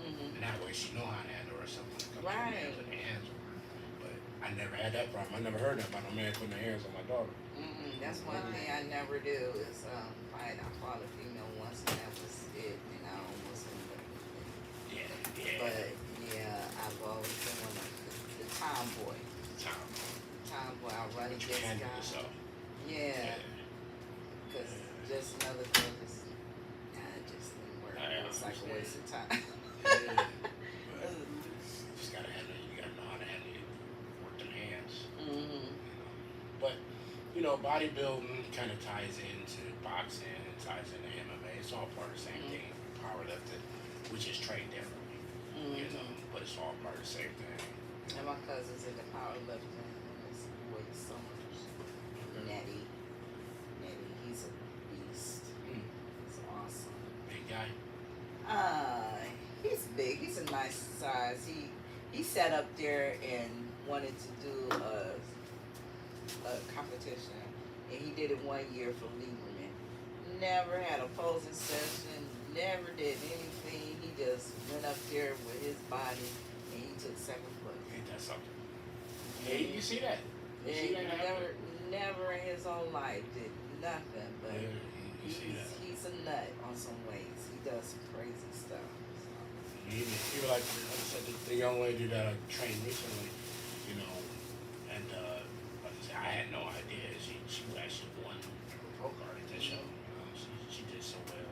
And that way she know how to handle herself when it comes to men putting their hands on her. But I never had that problem. I never heard that about a man putting their hands on my daughter. That's one thing I never do is fight. I fought a female once and that was it, and I almost ended up. Yeah. But yeah, I've always been one of the tomboy. Tomboy, I'll run But you against handle guys. yourself. Yeah, because just another girl just didn't work. I It's like a understand. waste of time. Yeah. But you just gotta know how to handle it. Work them hands. But you know, bodybuilding kind of ties into boxing, it ties into MMA. It's all part of the same thing. Powerlifting, we just train differently, you know, but it's all part of the same thing. And my cousin's into powerlifting. His weight so much. Nettie. He's a beast. He's awesome. Big guy. He's big. He's a nice size. He sat up there and wanted to do a competition, and he did it 1 year for Lieberman. Never had a posing session. Never did anything. He just went up there with his body, and he took second place. Ain't that something? Yeah, you see that? You see that happen? Never in his whole life did nothing, but Yeah, you see that. he's a nut on some weights. He does some crazy stuff. So. Even like I said, the young lady that I trained recently, you know, and like I said, I had no idea. She actually won a pro card at that show. You know, she did so well.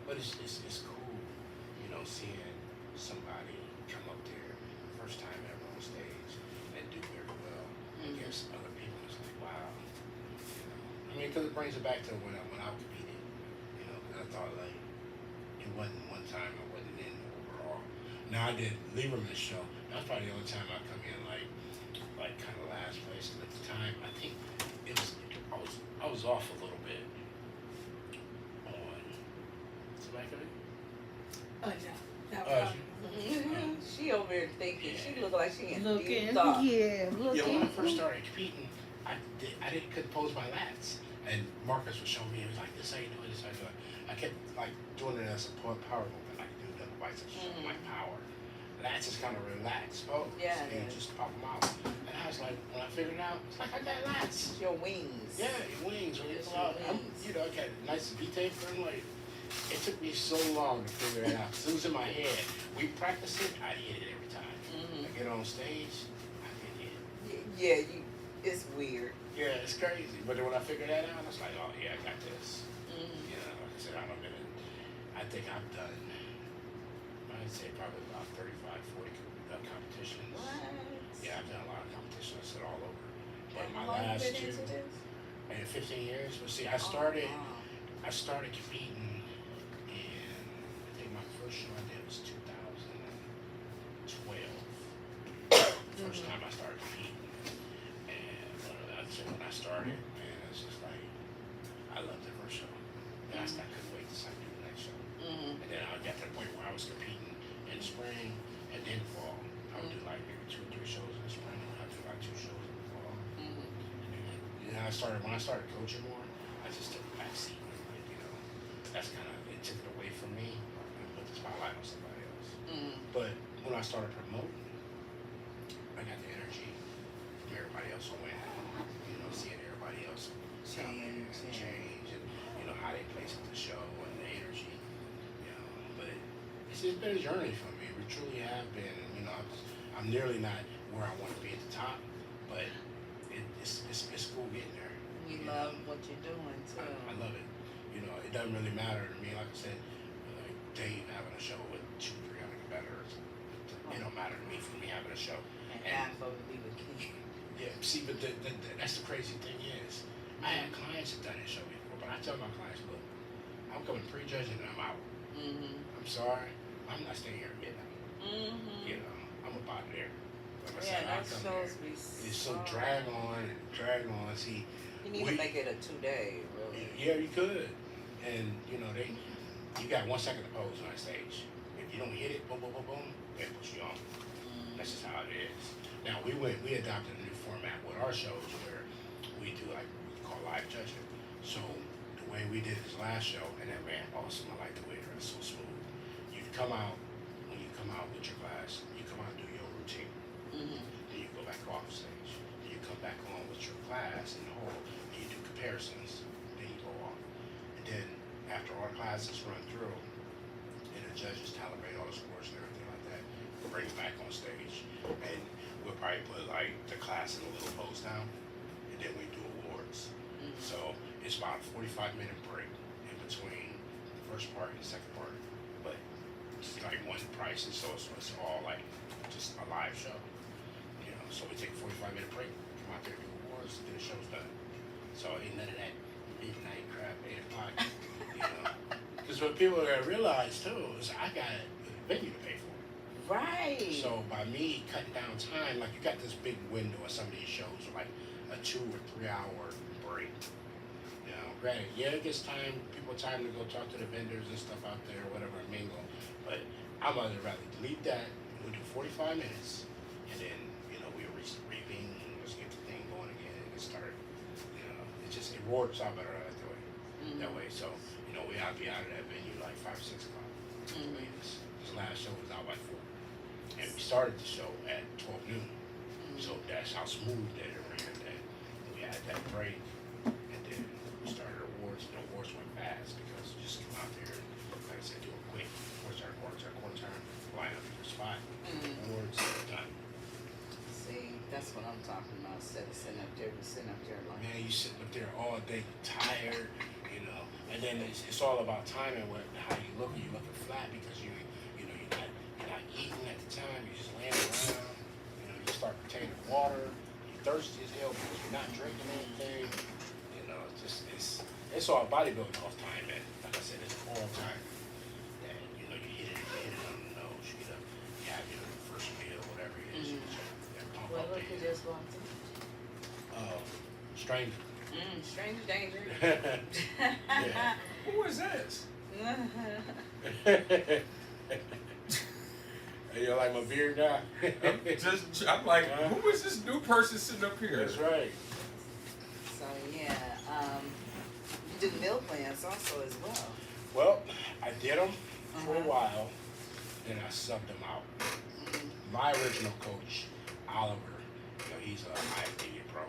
But it's cool, you know, seeing somebody come up there first time ever on stage and do very well against other people. It's like, wow. You know, I mean, because it brings it back to when I competed. You know, 'cause I thought like it wasn't one time I wasn't in overall. Now I did Lieberman's show. That's probably the only time I come in like kind of last place. And at the time, I think it was I was off a little bit on. Somebody come in? Oh no. That Uh, was She over there thinking. She look like she in looking. deep thought. Yeah, Yeah, when I looking. first started competing, couldn't pose my lats, and Marcus was showing me. He was like, "This how you do it. This how you do it." I kept like doing it as a power movement, like do double biceps, my power. Lats is kind of relaxed pose. Yeah, and it you is. just pop them out. And I was like, when I figured it out, it's like I got lats. Your wings. Yeah, your wings. When you It's pull out, your wings. you know, I got nice V-tape and like. It took me so long to figure it out. 'Cause it was in my head. We practiced it. I hit it every time. I get on stage, I didn't hit it. Yeah, it's weird. Yeah, it's crazy. But then when I figured that out, I was like, oh yeah, I got this. You know, like I said, I think I've done, I'd say probably about 35, 40 competitions. What? Yeah, I've done a lot of competitions. I said all over. But And my how long you last been two, into this? and 15 years. But see, Oh, wow. I started competing in, I think my first show I did was 2012. First time I started competing. And that's when I started, man, it's just like, I loved the first show. And I couldn't wait to start doing the next show. And then I got to the point where I was competing in spring and then fall. I would do like maybe 2 or 3 shows in the spring, and I'd do like 2 shows in the fall. And then, when I started coaching more, I just took a back seat. Like, you know, that's kind of, it took it away from me and put the spotlight on somebody else. But when I started promoting, I got the energy from everybody else on way out. You know, seeing everybody else change and, you know, how they place at the show and the energy. You know, but it's been a journey for me. We truly have been. You know, I'm nearly not where I want to be at the top, but it's cool getting there. You love what you're doing too. I love it. You know, it doesn't really matter to me. Like I said, like Dave having a show with 200, 300 competitors, it don't matter to me for me having a show. And half of it we would keep. Yeah, see, but that's the crazy thing is, I had clients that done this show before, but I tell my clients, look, I'm coming pre-judging and I'm out. I'm sorry, I'm not staying here at midnight. You know, I'm about there. Like I said, I that come shows there. me It's so drag on. See, you need to make it a 2-day, really. yeah, you could. And, you know, you got 1 second to pose on that stage. If you don't hit it, boom, boom, boom, boom, they push you on. That's just how it is. Now, we adopted a new format with our shows where we do like what we call live judging. So the way we did this last show, and that ran awesome. I like the way it ran so smooth. You come out, when you come out with your class, you come out and do your routine. Then you go back off stage. Then you come back on with your class in the hall. Then you do comparisons. Then you go off. And then after our classes run through, and the judges calibrate all the scores and everything like that, we'll bring it back on stage. And we'll probably put like the class in a little pose down, and then we do awards. So it's about a 45-minute break in between the first part and the second part. But it's like one price, and so it's all like just a live show. You know, so we take a 45-minute break, come out there, do awards, then the show's done. So Because what people gotta realize too is I got a venue to pay for. Right. So by me cutting down time, like you got this big window of some of these shows, like a 2 or 3 hour break. You know, granted, yeah, it gives people time to go talk to the vendors and stuff out there, or whatever, mingle. But I'd rather leave that. We'll do 45 minutes, and then we'll reach the briefing, and let's get the thing going again and get started. It works out better that way. That way, so I'll be out of that venue like 5, 6 o'clock. Latest. This last show was out by 4, and we started the show at 12 noon. So that's how smooth that it ran. That we had that break, and then we started awards. The awards went fast because you just come out there, and, like I said, do a quick quarter time, line up your spot, awards, done. See, that's what I'm talking about. Instead of sitting up there, like. Man, you sitting up there all day, tired, and then it's all about timing. How you look, and you looking flat because you're not eating at the time. You're just laying around. You start retaining water. You're thirsty as hell because you're not drinking anything. It's all bodybuilding off time, man. Like I said, it's all time. That you hit it on the nose. You have your first meal, whatever it is. Well, look who just walked in. Stranger. Stranger danger. Yeah. Who is this? Hey, you like my beard now? I'm like, who is this new person sitting up here? That's right. So yeah, you do meal plans also as well. Well, I did them for a while, then I subbed them out. My original coach, Oliver, he's a IFBB pro,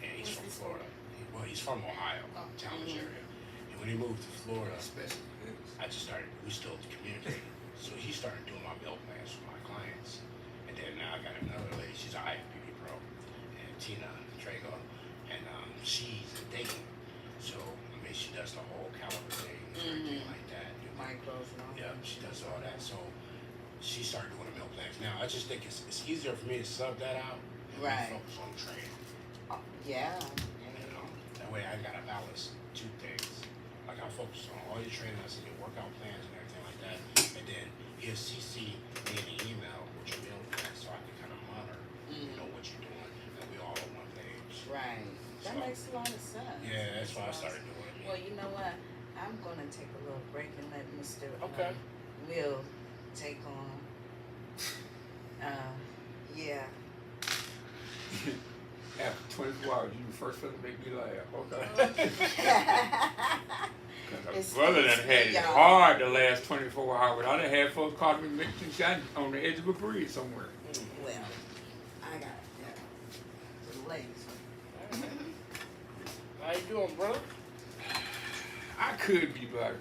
and he's from Florida. He's from Ohio, Talmadge area. And when he moved to Florida, we still communicating. So he started doing my meal plans for my clients. And then now I got another lady, she's an IFBB pro, and Tina Trago, and she's in Dayton. So, she does the whole caliber thing and everything like that. Micros and all. Yeah, she does all that. So she started doing the meal plans. Now I just think it's easier for me to sub that out and Right. focus on training. Yeah. That way I gotta balance 2 things. Like I focus on all your training, I see your workout plans and everything like that, and then he'll CC me in the email with your meal plan so I can kind of monitor, what you're doing, and we all on one page. Right. That So, makes a lot of sense. yeah, that's why I started doing it. Well, you know what? I'm gonna take a little break and let Mr. Okay. Will take on. Yeah. After 24 hours, you the first one to make me laugh. Okay. Because my brother done had it y'all. hard the last 24 hours. I done had folks call me mixing shot on the edge of a bridge somewhere. Well, I got the ladies. How you doing, brother? I could be better.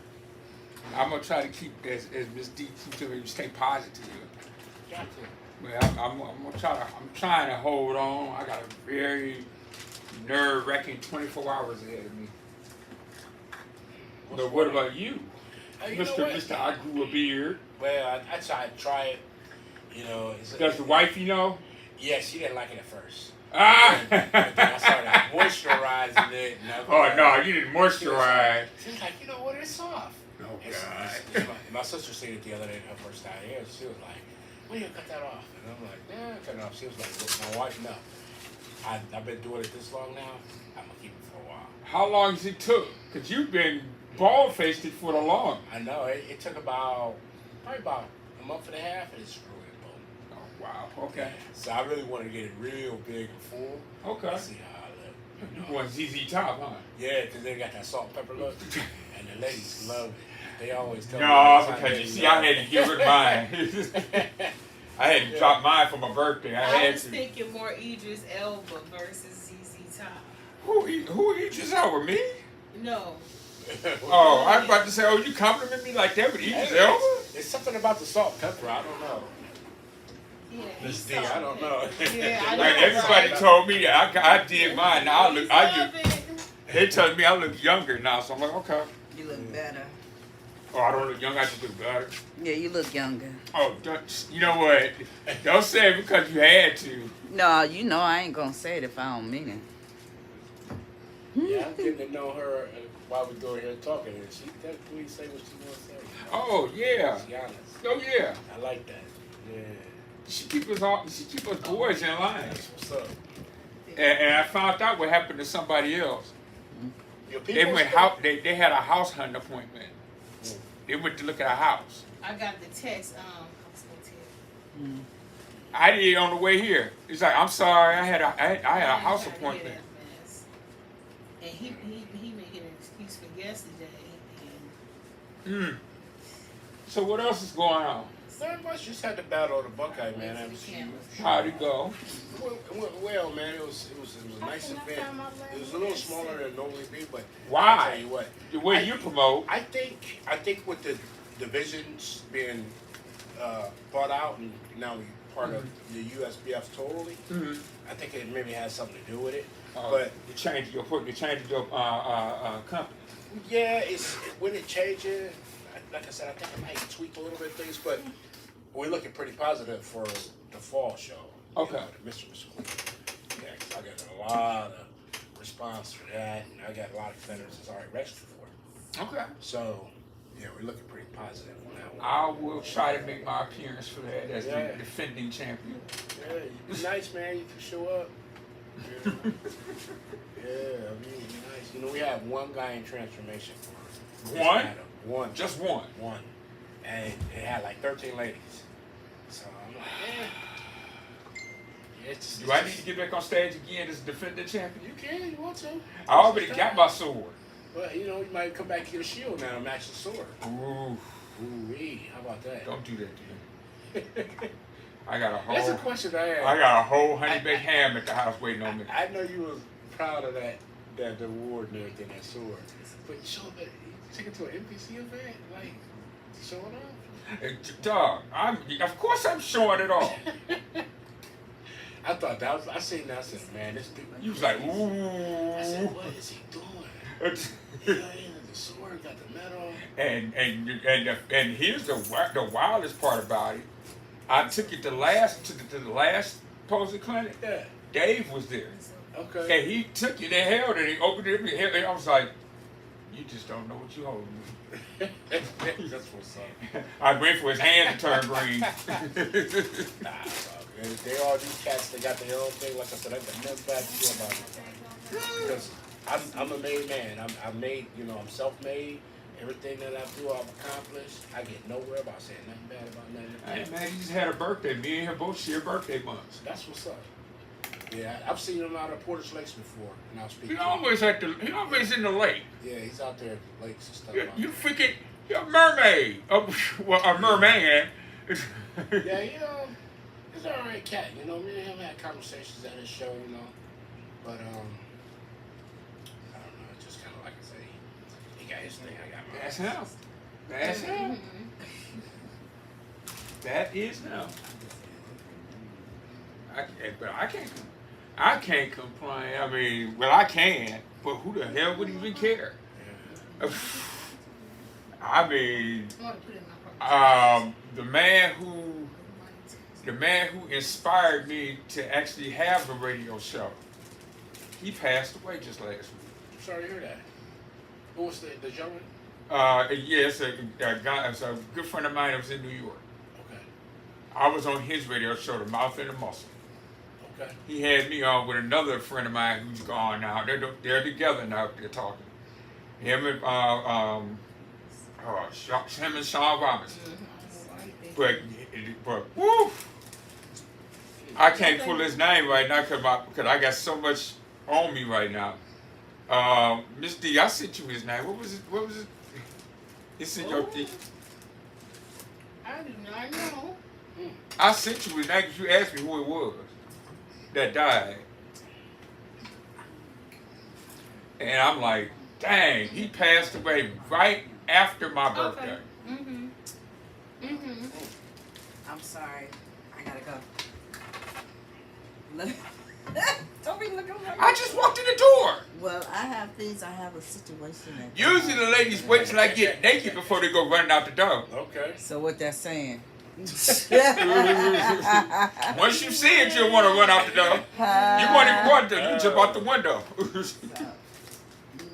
I'm gonna try to keep as Miss D keeps telling me, stay positive. Got to. Well, I'm gonna try to. I'm trying to hold on. I got a very nerve-wracking 24 hours ahead of me. But what about you, You know Mr. what? Mr. I grew a beard? Well, I tried to try it. Does the wifey know? Yeah, she didn't like it at first. Ah! But then I started moisturizing it. Oh no, you didn't moisturize. She was like, what, it's soft. Oh And my sister seen it the other day, her first time here. She was like, "When you cut that off?" And I'm like, "Nah, cut it off." She was like, "Well, my wife, no. I've been doing it this long now. I'm gonna keep it for a while." How long has it took? Cause you've been bald-faced it for the long. I know it took probably about a month and a half, and it's really boom. Oh wow. Okay. So I really want to get it real big and full. Okay. Let's see how I look. You want ZZ Top, huh? Yeah, because they got that salt and pepper look, and the ladies love it. They always tell me. No, all the time because they you see, love I had to give her mine. I had to drop mine for my birthday. I I had was to. thinking more Idris Elba versus ZZ Top. Who Idris Elba? Me? No. Oh, I was about to say, oh, you compliment me like that with Idris Hey, Elba? There's something about the salt and pepper. I don't know. Yeah, Miss D, he's I don't know. Yeah, I know. Like everybody right? told me that I did mine. Now He's loving. they telling me I look younger now, so I'm like, okay. You look better. Oh, I don't look young. I just look better. Yeah, you look younger. Oh, you know what? Don't say it because you had to. No, I ain't gonna say it if I don't mean it. Yeah, I'm getting to know her while we're doing here talking, and she definitely say what she wants to say. Oh yeah. She's honest. Oh yeah. I like that. Yeah. She keep us boys in line. That's what's up. And I found out what happened to somebody else. Your They people went still- they had a house hunting appointment. They went to look at a house. I got the text. I was gonna tell. I did it on the way here. He's like, I'm sorry, I had a house Trying to appointment. hear that mess. And he making an excuse for yesterday. And So what else is going on? Not much. Just had to battle the Buckeye, man. How'd it go? Well, man, it was a nice event. It was a little smaller than it normally be, but Why? I'll tell you what. The way you promote. I think with the divisions being bought out and now we part of the USBF totally, I think it maybe has something to do with it. But you changed your company. yeah, when it changes, like I said, I think I might tweak a little bit of things, but we're looking pretty positive for the fall show. Okay. The Mr. Yeah, 'cause I got a lot of response for that, and I got a lot of vendors that's already registered for it. Okay. So, yeah, we're looking pretty positive on that one. I will try to make my appearance for that as Yeah. the defending champion. Yeah, you're nice, man. You can show up. Yeah, yeah, I mean, you're nice. You know, we have one guy in transformation for us. One? One. Just one. One. And it had like 13 ladies. So I'm like, it's Do I need to get back on stage again as defending champion? You can, you want to. I already got my sword. Well, you know, you might come back to your shield now and match the sword. Ooh, Ooh-wee, how about that? don't do that to me. I got a That's a whole, question I had. I got a whole honey baked ham at the house waiting on me. I know you was proud of that award and everything, that sword. But show that, you take it to an NPC event, like, showing off? Dog, of course I'm showing it off. I thought that was, I seen that, I said, man, this dude. You was like, I said, ooh. what is he doing? Yeah, the sword got the medal. And here's the wildest part about it. I took it to the last posing clinic. Yeah. Dave was there, Okay. and he took it and held it. He opened it and I was like, "You just don't know what you holding." That's what's up. I wait for his hand to turn green. Nah, it's all good. They all these cats, they got their own thing. Like I said, I got nothing bad to say about it. Because I'm a made man. I'm made, you know, I'm self-made. Everything that I do, I've accomplished. I get nowhere about saying nothing bad about nothing. Hey man, he just had a birthday. Me and him both share birthday months. That's what's up. Yeah, I've seen him out at Portage Lakes before, and I'll speak. He to him. always always in the lake. Yeah, he's out there at the lakes and stuff. You freaking, you're a mermaid. Well, a merman. Yeah, you know, he's an alright cat. You know, me and him had conversations at his show. You know, but I don't know. It's just kind of like I say, he got his thing. I got mine. That's him. That's him. That is him. I can't complain. I mean, well, I can, but who the hell would even care? I mean, I want to put it in my the man who inspired me to actually have a radio show, he passed away just last week. I'm sorry to hear that. Who was the gentleman? Yes, a guy, it's a good friend of mine that was in New York. Okay. I was on his radio show, The Mouth and the Muscle. Okay. He had me on with another friend of mine who's gone now. They're together now. They're talking. Him and him and Sean Robinson. But woo, I can't pull his name right now because I got so much on me right now. Miss D, I sent you his name. What was it? It's in your D. I do not know. I sent you his name because you asked me who it was that died. And I'm like, dang, he passed away right after my birthday. Okay. I'm sorry. I gotta go. Don't be looking like I just walked in the door. Well, I have a situation. That Usually the ladies wait till I get naked before they go running out the door. Okay. So what that's saying? Once you see it, you'll want to run out the door. You won't even want to. You jump out the window.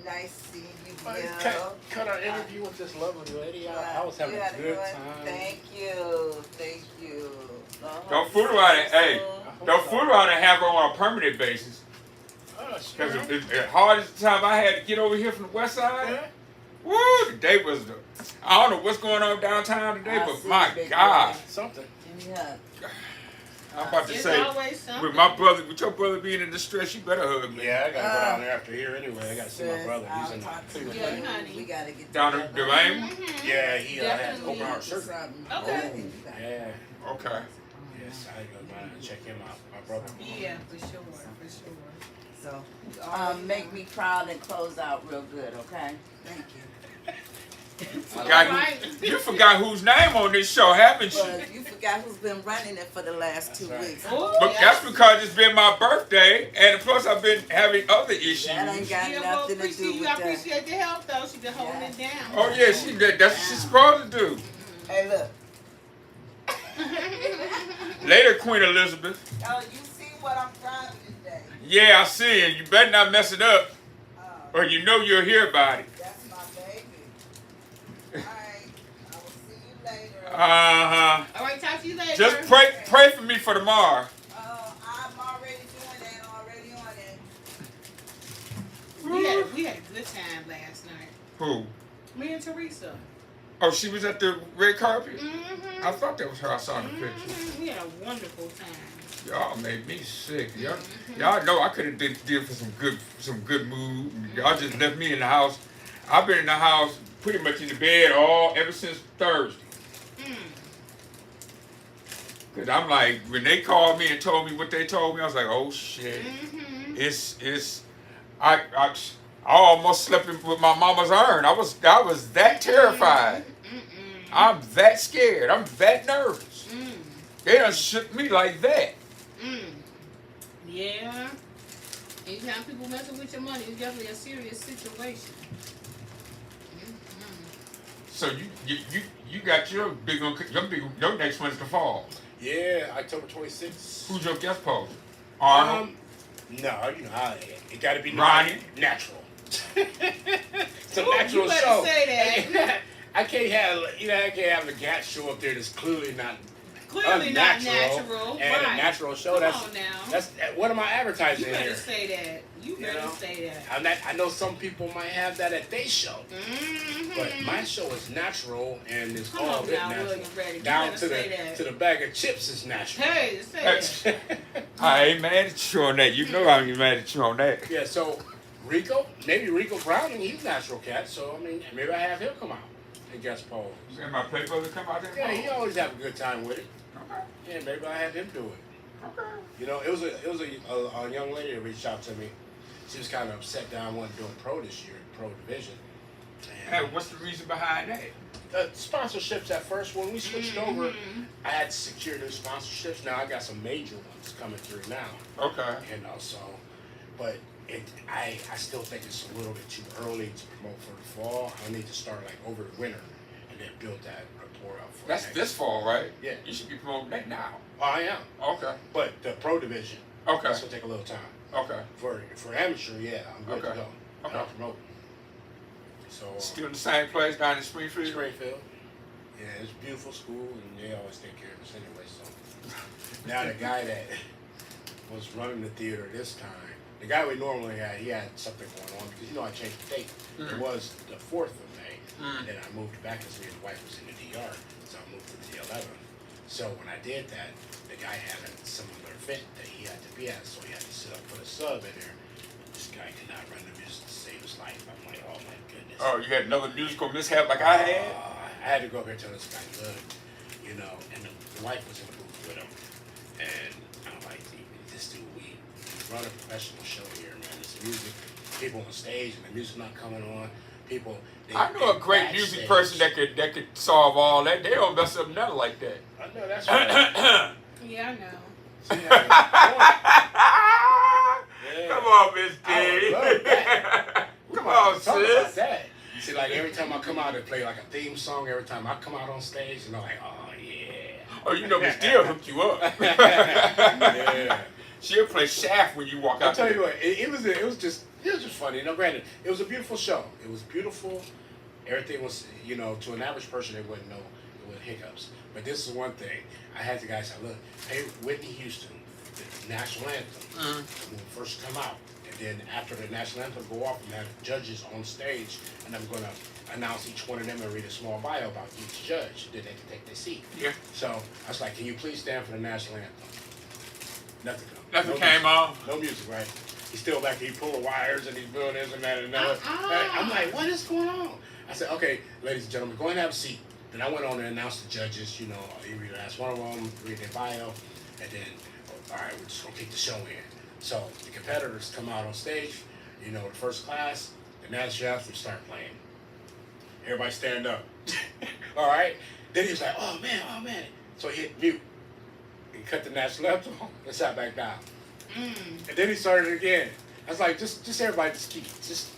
Nice seeing you, Well, cut our interview with this lovely lady. I was having a good time. Thank you. Thank you. Don't fool around and, hey, don't fool around and have her on a permanent basis. Oh, sure. Because the hardest time I had to get over here from the west side, Yeah. woo, the day was the, I don't know what's going on downtown today, I but see, my big God. Something. Give me a hug. I'm about to It's say, always something. with my brother, with your brother being in distress, you better hug me. Yeah, I gotta go down there after here anyway. I gotta see my Sis, brother. He's I'll in talk to Cleveland. you. you. Yeah, honey. We gotta get Down in together. Dwayne? Yeah, he had Definitely. open heart To surgery. something. Okay. Yeah. Okay. Yes, I go down and check him out. My brother. Yeah, for sure, for sure. So, make me proud and close out real good, okay? Thank you. You forgot whose name on this show, haven't you? But you forgot who's been running it for the last 2 weeks. Oh, But that's because it's been my birthday, and plus I've been having other issues. That ain't got nothing to do with I that. appreciate the help, though. She's been holding it down. Oh yeah, she did. That's what she's supposed to do. Hey, look. Later, Queen Elizabeth. Oh, you see what I'm trying to today? Yeah, I see it. You better not mess it up, or you know you'll hear about it. That's my baby. Alright, I will see you later. Uh-huh. All right, talk to you later. Just pray for me for tomorrow. I'm already doing that, already on it. We had a good time last night. Who? Me and Teresa. Oh, she was at the red carpet? Mm-hmm. I thought that was her I saw in the picture. We had a wonderful time. Y'all made me sick. Y'all know I could have did for some good mood. Y'all just left me in the house. I've been in the house, pretty much in the bed ever since Thursday. Cause I'm like, when they called me and told me what they told me, I was like, oh shit. I almost slept with my mama's urn. I was that terrified. I'm that scared. I'm that nervous. They done shook me like that. Yeah. Anytime people messing with your money, it's definitely a serious situation. So you got your big one. Your next one's to fall. Yeah, October 26th. Who's your guest post? Arnold. No, you know how it got to be Ronnie? natural. It's a Ooh, natural you better show. say that. I can't have a cat show up there that's clearly not Clearly not natural. and Right. a natural show. Come That's on now. that's what am I advertising You better here? say that. You better know? say that. I know some people might have that at their show, but my show is natural and it's Come all on bit now, natural. William Reddick. You Down better to say that. the bag of chips is natural. Hey, say that. I ain't mad at you on that. You know I ain't mad at you on that. Yeah, so maybe Rico Browning, he's a natural cat, so I mean maybe I have him come out and guest pose. And my play brother come out there. Yeah, he always have a good time with it. Okay. Yeah, maybe I have him do it. Okay. You know, it was a young lady that reached out to me. She was kind of upset that I wasn't doing pro this year, pro division. Hey, what's the reason behind that? Sponsorships at first. When we switched over, I had to secure those sponsorships. Now I got some major ones coming through now. Okay. You know, so, but I still think it's a little bit too early to promote for the fall. I need to start like over the winter and then build that rapport up for That's next. this fall, right? Yeah. You should be promoting that now. Oh, I am. Okay. But the pro division, Okay. that's gonna take a little time. Okay. For amateur, yeah, I'm good to Okay. go. Okay. I'm promoting. So Still in the same place down in Springfield? Springfield. Yeah, it's a beautiful school, and they always take care of us anyway. So now the guy that was running the theater this time, the guy we normally had, he had something going on because I changed the date. It was the 4th of May, and then I moved back because his wife was in the DR, so I moved to the 11th. So when I did that, the guy had a similar event that he had to be at, so he had to sit up for the sub in there. This guy could not run the music to save his life. I'm like, oh my goodness. Oh, you had another musical mishap like I had? I had to go up here and tell this guy good, you know, and the wife was in the booth with him. And I'm like, this dude, we run a professional show here, man. This music, people on stage and the music not coming on. People, I know a great music person that could solve all that. They don't mess up nothing like that. I know, that's right. Yeah, I know. See, yeah. Come on, Miss D. I would love that. Come Talk on, about sis. that. See, like every time I come out and play like a theme song, every time I come out on stage, and I'm like, oh yeah. Oh, you know Miss D will hook you up. Yeah. She'll play Shaft when you walk I'll out tell there. you what, it was just funny. You know, granted, it was a beautiful show. It was beautiful. Everything was, you know, to an average person, they wouldn't know it was hiccups. But this is one thing. I had the guy say, look, hey, Whitney Houston, the national anthem, will first come out. And then after the national anthem go off, we have judges on stage, and I'm going to announce each one of them and read a small bio about each judge. Then they can take their seat. Yeah. So I was like, can you please stand for the national anthem? Nothing. Nothing came on. No music, right? He's still back there, he pulling wires and he's doing this and that and that. I'm like, what is going on? I said, okay, ladies and gentlemen, go ahead and have a seat. Then I went on and announced the judges, you know, you read ask one of them, read their bio, and then, all right, we're just gonna kick the show in. So the competitors come out on stage, you know, the first class, the national anthem start playing. Everybody stand up. All right? Then he was like, oh man. So he hit mute. He cut the national anthem and sat back down. And then he started again. I was like, just everybody just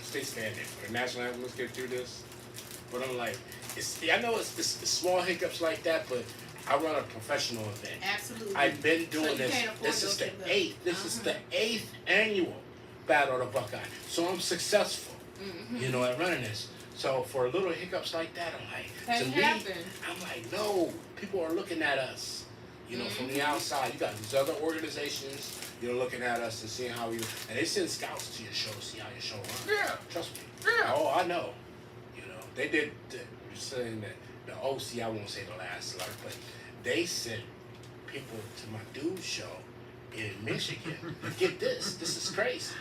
stay standing for the national anthem. Let's get through this. But I'm like, I know it's small hiccups like that, but I run a professional event. Absolutely. I've been doing this. This is the eighth. This is the 8th annual Battle of the Buckeye. So I'm successful, you know, at running this. So for little hiccups like that, I'm like, to me, I'm like, no, people are looking at us, you know, from the outside. You got these other organizations, you know, looking at us and seeing how we, and they send scouts to your show to see how your show runs. Yeah. Trust me. Yeah. Oh, I know. You know, they did, you're saying that the OC, I won't say the last slur, but they sent people to my dude's show in Michigan. But get this is crazy.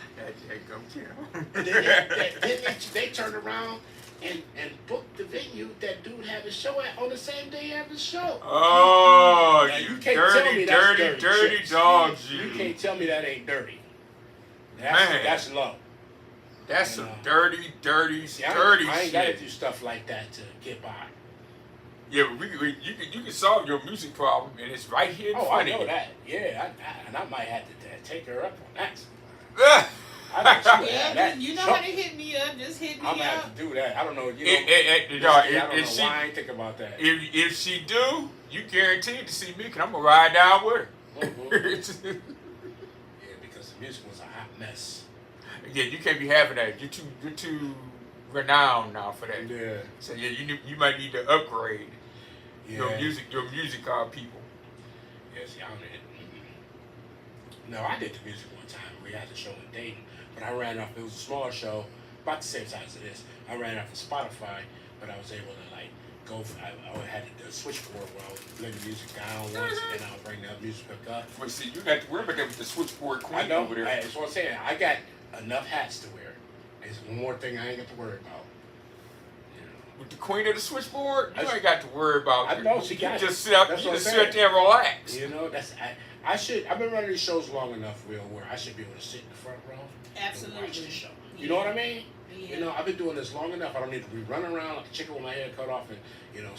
And then they turned around and booked the venue that dude had his show at on the same day he had his show. Oh, now, you can't tell me that's dirty dogs, you can't tell me that ain't dirty. Man. That's low. That's some dirty I ain't shit. gotta do stuff like that to get by. Yeah, but you can solve your music problem, and it's right here in front of you. I know that. Yeah, and I might have to take her up on that. Ah. I know she would have that. You know how to hit me up, just hit me I'm gonna up. have to do that. I don't know. You know, I don't know why I ain't think about that. If she do, you guaranteed to see me, cause I'm gonna ride down with her. Yeah, because the music was a hot mess. Yeah, you can't be having that. You're too renowned now for that. Yeah. So yeah, you might need to upgrade your Yeah. music people. Yes, y'all did. No, I did the music one time. We had a show in Dayton, but I ran off. It was a smaller show, about the same size as this. I ran off of Spotify, but I was able to like go. I had the switchboard where I would lay the music down once, and then I'll bring the music back up. Well, see, you got to worry about that with the switchboard queen I know. over there. That's what I'm saying. I got enough hats to wear. There's one more thing I ain't got to worry about. With the queen of the switchboard, you ain't got to worry about. I know she got. You just sit up. You just sit there and relax. You know, I should. I've been running these shows long enough, Will, where I should be able to sit in the front row Absolutely. and watch the show. You know what I mean? Yeah. You know, I've been doing this long enough. I don't need to be running around like a chicken with my head cut off and, you know,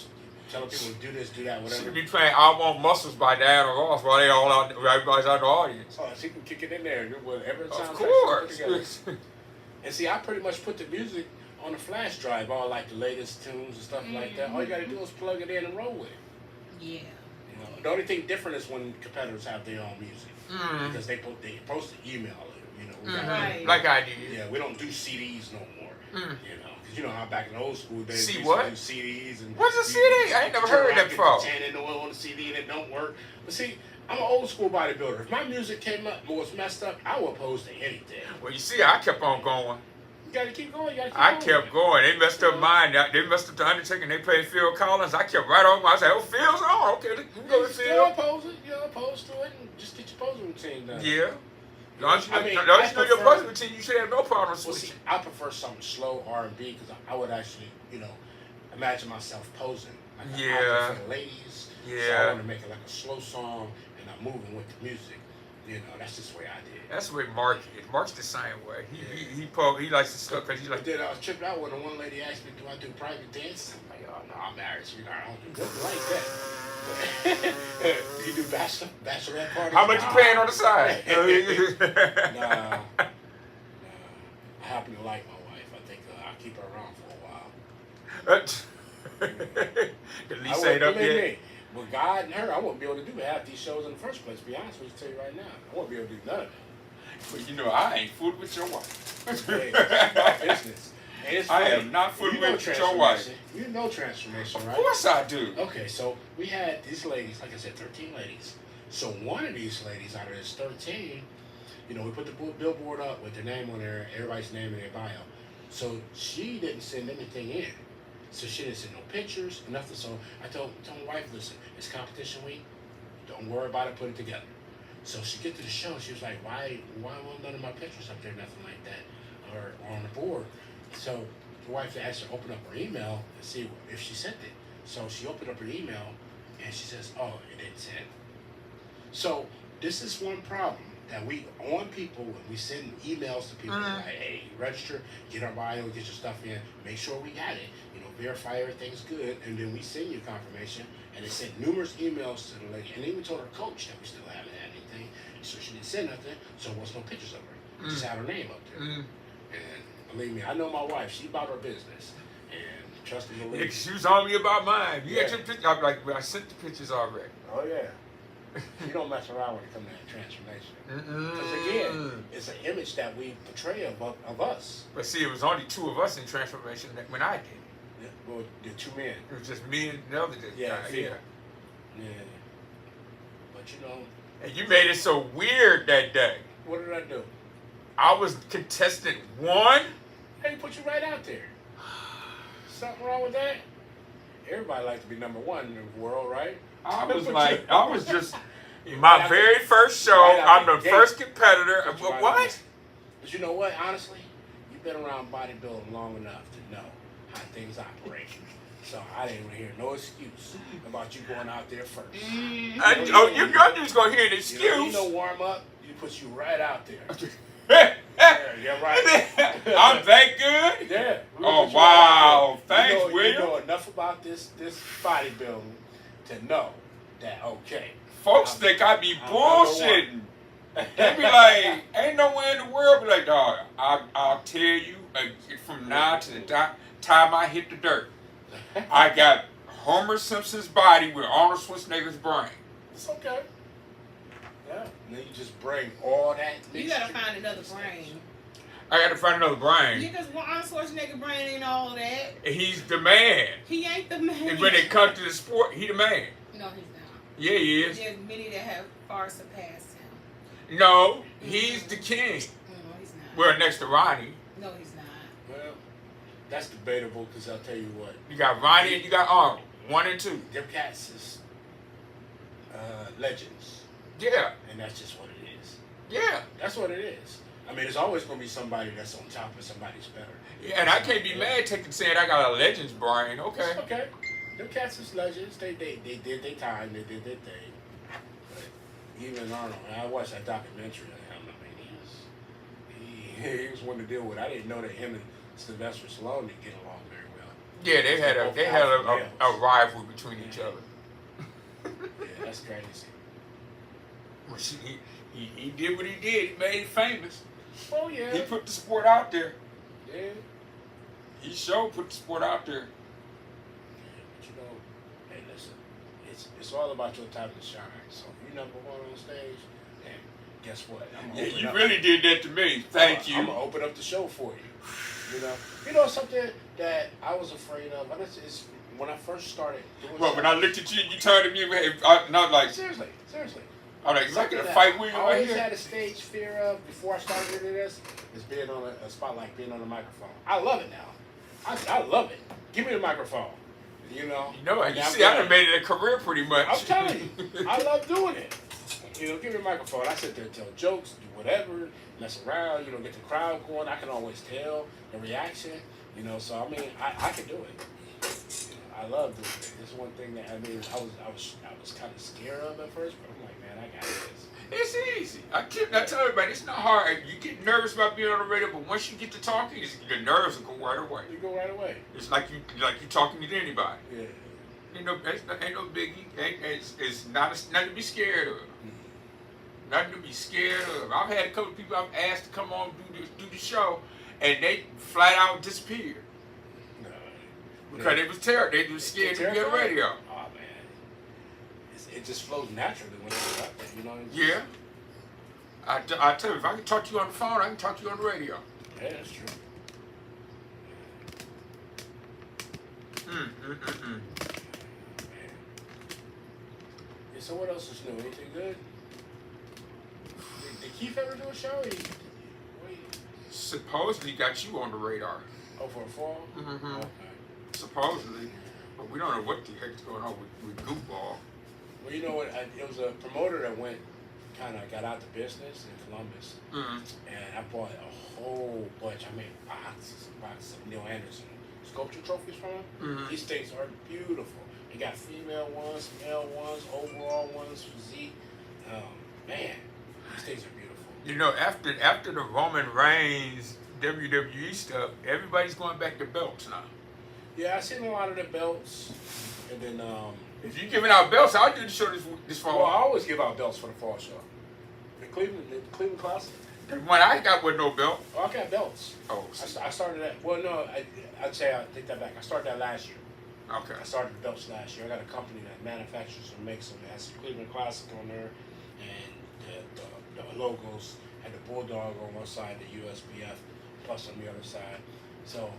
telling people to do this, do that, whatever. She be playing "I Want Muscles" by Diana Ross while they all out. Everybody's out in the audience. Oh, she can kick it in there and do whatever it sounds Of course. like. And see, I pretty much put the music on the flash drive, all like the latest tunes and stuff like that. All you gotta do is plug it in and roll with it. Yeah. You know, the only thing different is when competitors have their own music because they post an email. You know, we got, Right. Like I did. yeah, we don't do CDs no more. You know, because you know how back in the old school days See we what? used to do CDs and What's a CD? I ain't never heard that before. Tannin oil on the CD and it don't work. But see, I'm an old school bodybuilder. If my music came up and was messed up, I would oppose to anything. Well, you see, I kept on going. You gotta keep going. I kept going. They messed up mine. They messed up the Undertaker. And they played Phil Collins. I kept right on. I said, "Oh, Phil's on. Okay, you can go to Still Phil." oppose it. You're opposed to it, and just get your posing routine done. Yeah. As long as you I know your prefer- posing routine, you should have no problem Well, see, switching. I prefer something slow R&B because I would actually, you know, imagine myself posing. Like an Yeah. outfit for the ladies. So I Yeah. want to make it like a slow song, and I'm moving with the music. You know, that's just the way I did. That's the way Mark is. Mark's the same way. He likes to stuff because he's But like, then I was tripping out when the one lady asked me, "Do I do private dances?" I'm like, "Oh no, I'm married, sweetheart. I don't do nothing like that." Do you do bachelorette parties? "How much you paying on the side?" Nah. I happen to like my wife. I think I'll keep her around for a while. At least ain't up yet. With God and her, I wouldn't be able to do half these shows in the first place. To be honest with you, tell you right now, I won't be able to do none of it. But you know, I ain't fooling with your wife. Hey, it's my business. And it's I funny. am not fooling You know with your wife. You know transformation, Of right? course I do. Okay, so we had these ladies, like I said, 13 ladies. So one of these ladies out of this 13, you know, we put the billboard up with their name on there, everybody's name in their bio. So she didn't send anything in. So she didn't send no pictures, nothing. So I told my wife, listen, it's competition week. Don't worry about it, put it together. So she get to the show, she was like, why won't none of my pictures up there, nothing like that, or on the board? So the wife asked her to open up her email and see if she sent it. So she opened up her email and she says, oh, it didn't send. So this is one problem that we on people when we send emails to people like, hey, register, get our bio, get your stuff in, make sure we got it, you know, verify everything's good, and then we send you confirmation. And they sent numerous emails to the lady, and they even told her coach that we still haven't had anything. So she didn't send nothing, so there was no pictures of her. Just had her name up there. And believe me, I know my wife, she about her business. And trust me, believe me. She was on me about mine. You got Yeah. your picture? I'm like, well, I sent the pictures already. Oh, yeah. You don't mess around when it comes to that transformation. Because again, it's an image that we portray of us. But see, it was only two of us in transformation when I did it. Yeah, well, the two men. It was just me and the other guy. Yeah, Yeah. Yeah. But you know, And you made it so weird that day. what did I do? I was contestant 1. Hey, put you right out there. Something wrong with that? Everybody likes to be number one in the world, right? I Put was you- like, I was just Yeah, my right very out first show. right out I'm the the gate. first competitor. Put you right out What? there. But you know what? Honestly, you've been around bodybuilding long enough to know how things operate. So I didn't hear no excuse about you going out there first. You're just gonna hear an excuse. You know warm up, you put you right out there. Yeah, right. I'm that good? Yeah. Oh, Put you right out wow. there. Thanks, You William. know enough about this bodybuilding to know that okay. Folks I'm- think I be I'm bullshitting. They be like, ain't nowhere in the world be like, dog, I'll tell you from now to the time I hit the dirt, I got Homer Simpson's body with Arnold Schwarzenegger's brain. It's okay. Yeah. And then you just bring all that. You gotta find another brain. I got to find another brain. Because Arnold Schwarzenegger brain ain't all of that. He's the man. He ain't the man. And when it comes to the sport, he the man. No, he's not. Yeah, he is. There's many that have far surpassed him. No, he's the king. No, he's not. Well, next to Ronnie. No, he's not. Well, that's debatable because I'll tell you what. You got Ronnie and you got Arnold. 1 and 2. Them cats is legends. Yeah, And that's just what it is. yeah. That's what it is. I mean, there's always going to be somebody that's on top and somebody's better. Yeah, and I can't be mad saying I got a legend's brain. Okay. It's okay. Them cats is legends. They did their time. They did their thing. But even Arnold, I watched that documentary on him. I mean, he was one to deal with. I didn't know that him and Sylvester Stallone didn't get along very well. Yeah, they had a rival between each other. Yeah, that's crazy. Well, he did what he did. He made it famous. Oh yeah. He put the sport out there. Yeah. He sure put the sport out there. But you know, hey, listen, it's all about your time to shine. So if you're number one on stage, then guess what? I'm Yeah, you really did that to me. Thank you. I'm gonna open up the show for you. You know something that I was afraid of. And it's when I first started doing. Well, when I looked at you, you turned to me and I was like, seriously. I'm like, look Something at the that fight William I right always here. had a stage fear of before I started doing this is being on a spotlight, being on a microphone. I love it now. I love it. Give me the microphone. You know. You know, And you I'm see, I good. done made it a career pretty much. I'm telling you, I love doing it. You know, give me a microphone. I sit there, tell jokes, do whatever, mess around. You know, get the crowd going. I can always tell the reaction. You know, so I mean, I can do it. You know, I love doing it. It's one thing that I mean, I was kind of scared of at first, but I'm like, man, I got this. It's easy. I tell everybody, it's not hard. You get nervous about being on the radio, but once you get to talking, the nerves will go right away. You go right away. It's like you talking to anybody. Yeah. Ain't no biggie. It's nothing to be scared of. Nothing to be scared of. I've had a couple of people I've asked to come on do the show, and they flat out disappeared No. because it was terrible. They were scared to be on the Terrifying? radio. Oh man, it just flows naturally when you're up there. You know. Yeah. I tell you, if I can talk to you on the phone, I can talk to you on the radio. Yeah, that's true. Yeah, so what else is new? Anything good? Did Keith ever do a show? Wait. Supposedly got you on the radar. Oh, for a fall? Mm-hmm. Okay. Supposedly. But we don't know what the heck's going on with Goofball. Well, you know what? It was a promoter that got out the business in Columbus. Mm-hmm. And I bought a whole bunch. I made boxes and boxes of Neil Anderson sculpture trophies from him. Mm-hmm. These things are beautiful. You got female ones, male ones, overall ones, physique. Man, these things are beautiful. You know, after the Roman Reigns WWE stuff, everybody's going back to belts now. Yeah, I seen a lot of the belts, and then If you're giving out belts, I'll do the show this fall. well, I always give out belts for the fall show. The Cleveland Classic. The one I got with no belt. Oh, I got belts. Oh, I started that. Well, no, I'd say I take that back. I started that last year. okay. I started the belts last year. I got a company that manufactures and makes them. It has the Cleveland Classic on there, and the logos, and the Bulldog on one side, the USPF, plus on the other side. So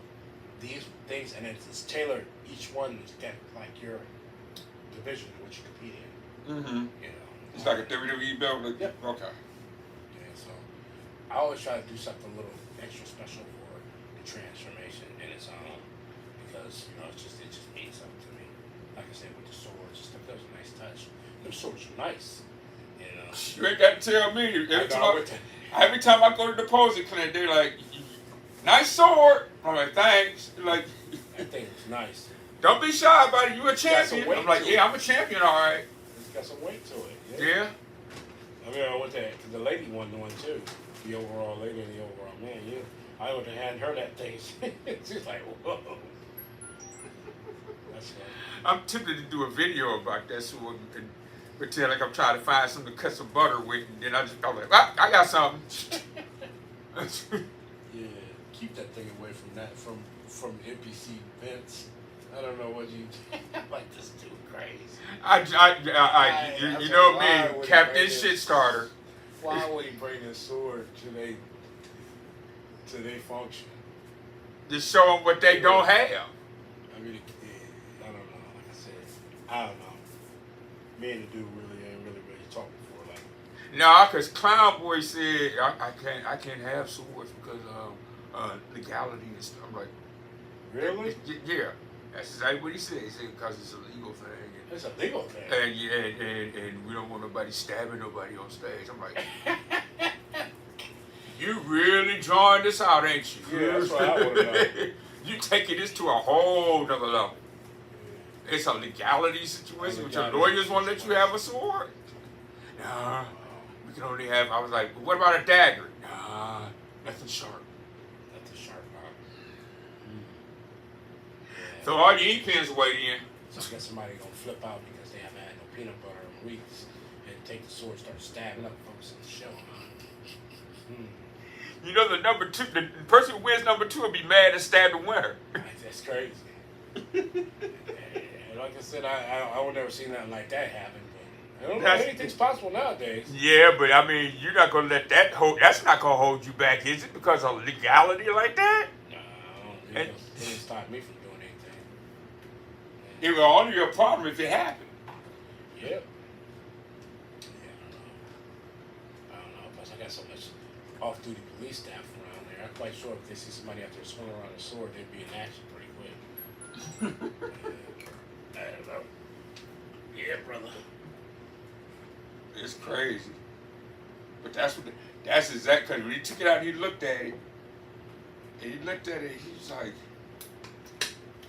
these things, and it's tailored. Each one is got like your division in which you compete in. Mm-hmm. You know, It's like a WWE belt. Yep. Okay. yeah. So I always try to do something a little extra special for the transformation, and it's because it just means something to me. Like I said, with the swords, just that was a nice touch. Them swords are nice. You know. You ain't got to tell me. Every time I go to the deposit clinic, they're like, "Nice sword." I'm like, "Thanks." They're like, That thing was nice. "Don't be shy about it. You a champion." weight I'm like, to "Yeah, it. I'm a champion, all right." It's got some weight to it. Yeah. I mean, I went to the lady won the one too. The overall lady and the overall man. Yeah. I would have handed her that thing. She's like, whoa. That's I'm tempted to do a video about that sword and pretend like I'm trying to find something to cut some butter with, and then I'm like, I got something. yeah. Keep that thing away from that from NPC Vince. I don't know what you like this dude crazy. You know why me, would he Captain bring this? Shit Starter. Why would he bring a sword to they function? Just show them what they don't have. I mean, I don't know. Like I said, I don't know. Me and the dude really ain't really talked before. Like, No, because Clown Boy said I can't have swords because legality and stuff. I'm like, really? yeah, that's exactly what he said. He said because it's a legal thing. It's a legal thing. And we don't want nobody stabbing nobody on stage. I'm like, you really drawing this out, ain't you? Yeah, that's what I want to know. You taking this to a whole nother level. It's a legality situation, which your lawyers won't let you have a sword. Nah, we can only have. I was like, well, what about a dagger? Nah, nothing sharp. That's a sharp So all your ink pens weighed in. So I guess somebody gonna flip out because they haven't had no peanut butter in weeks and take the sword, start stabbing up folks at the show. You know the person who wins number 2 will be mad and stab the winner. That's crazy. And like I said, I would never see nothing like that happen. But I don't know. Anything's possible nowadays. Yeah, but I mean, you're not gonna let that hold. That's not gonna hold you back, is it? Because of legality like that? No, it didn't stop me from doing anything. It will only be a problem if it happened. Yep. Yeah, I don't know. Plus, I got so much off-duty police staff around there. I'm quite sure if they see somebody out there swinging around a sword, they'd be in action pretty quick. I don't know. Yeah, brother. It's crazy. But that's exactly, because when he took it out, he looked at it. And he looked at it, he was like,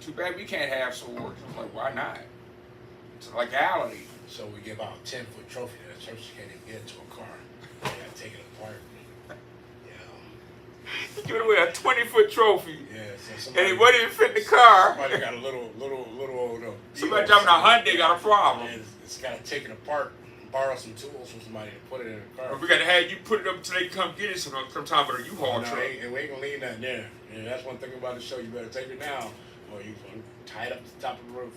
too bad we can't have swords. I'm like, why not? It's legality. So we give out a 10-foot trophy that the church can't even get into a car. They gotta take it apart. You give away a 20-foot trophy. Yeah, so And somebody, it wouldn't even fit in the car. somebody got a little old. Somebody driving a Hyundai got a problem. And it's gotta take it apart, borrow some tools from somebody to put it in the car. Or we got to have you put it up until they come get it sometime with a U-Haul truck. And we ain't gonna leave nothing there. And that's one thing about the show. You better take it now, or you gonna tie it up to the top of the roof,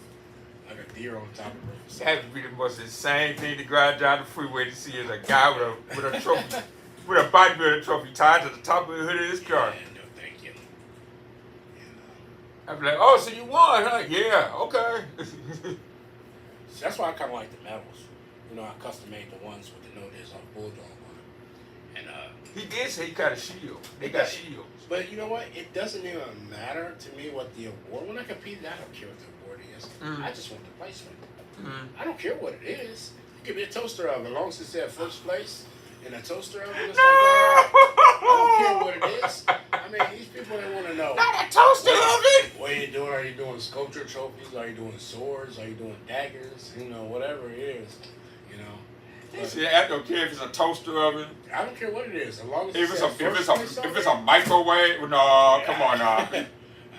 like a deer on the top of the roof. That would be the most insane thing to drive down the freeway to see is a guy with a trophy with a bodybuilder trophy tied to the top of the hood of his car. Yeah, no, thank you. I'd be like, oh, so you won, huh? Yeah, okay. So that's why I kind of like the medals. You know, I custom made the ones with the no-diz on Bulldog on it. And He did say he got a shield. They got shields. But you know what? It doesn't even matter to me what the award. When I competed, I don't care what the award is. I just want the placement. I don't care what it is. You give me a toaster oven, as long as it said first place in a toaster oven. It's like, I don't care what it is. I mean, these people they want to know. Not a toaster oven. What are you doing? Are you doing sculpture trophies? Are you doing swords? Are you doing daggers? You know, whatever it is. You know. He said, I don't care if it's a toaster oven. I don't care what it is, as long as If it's if it's a microwave, no, come on now. I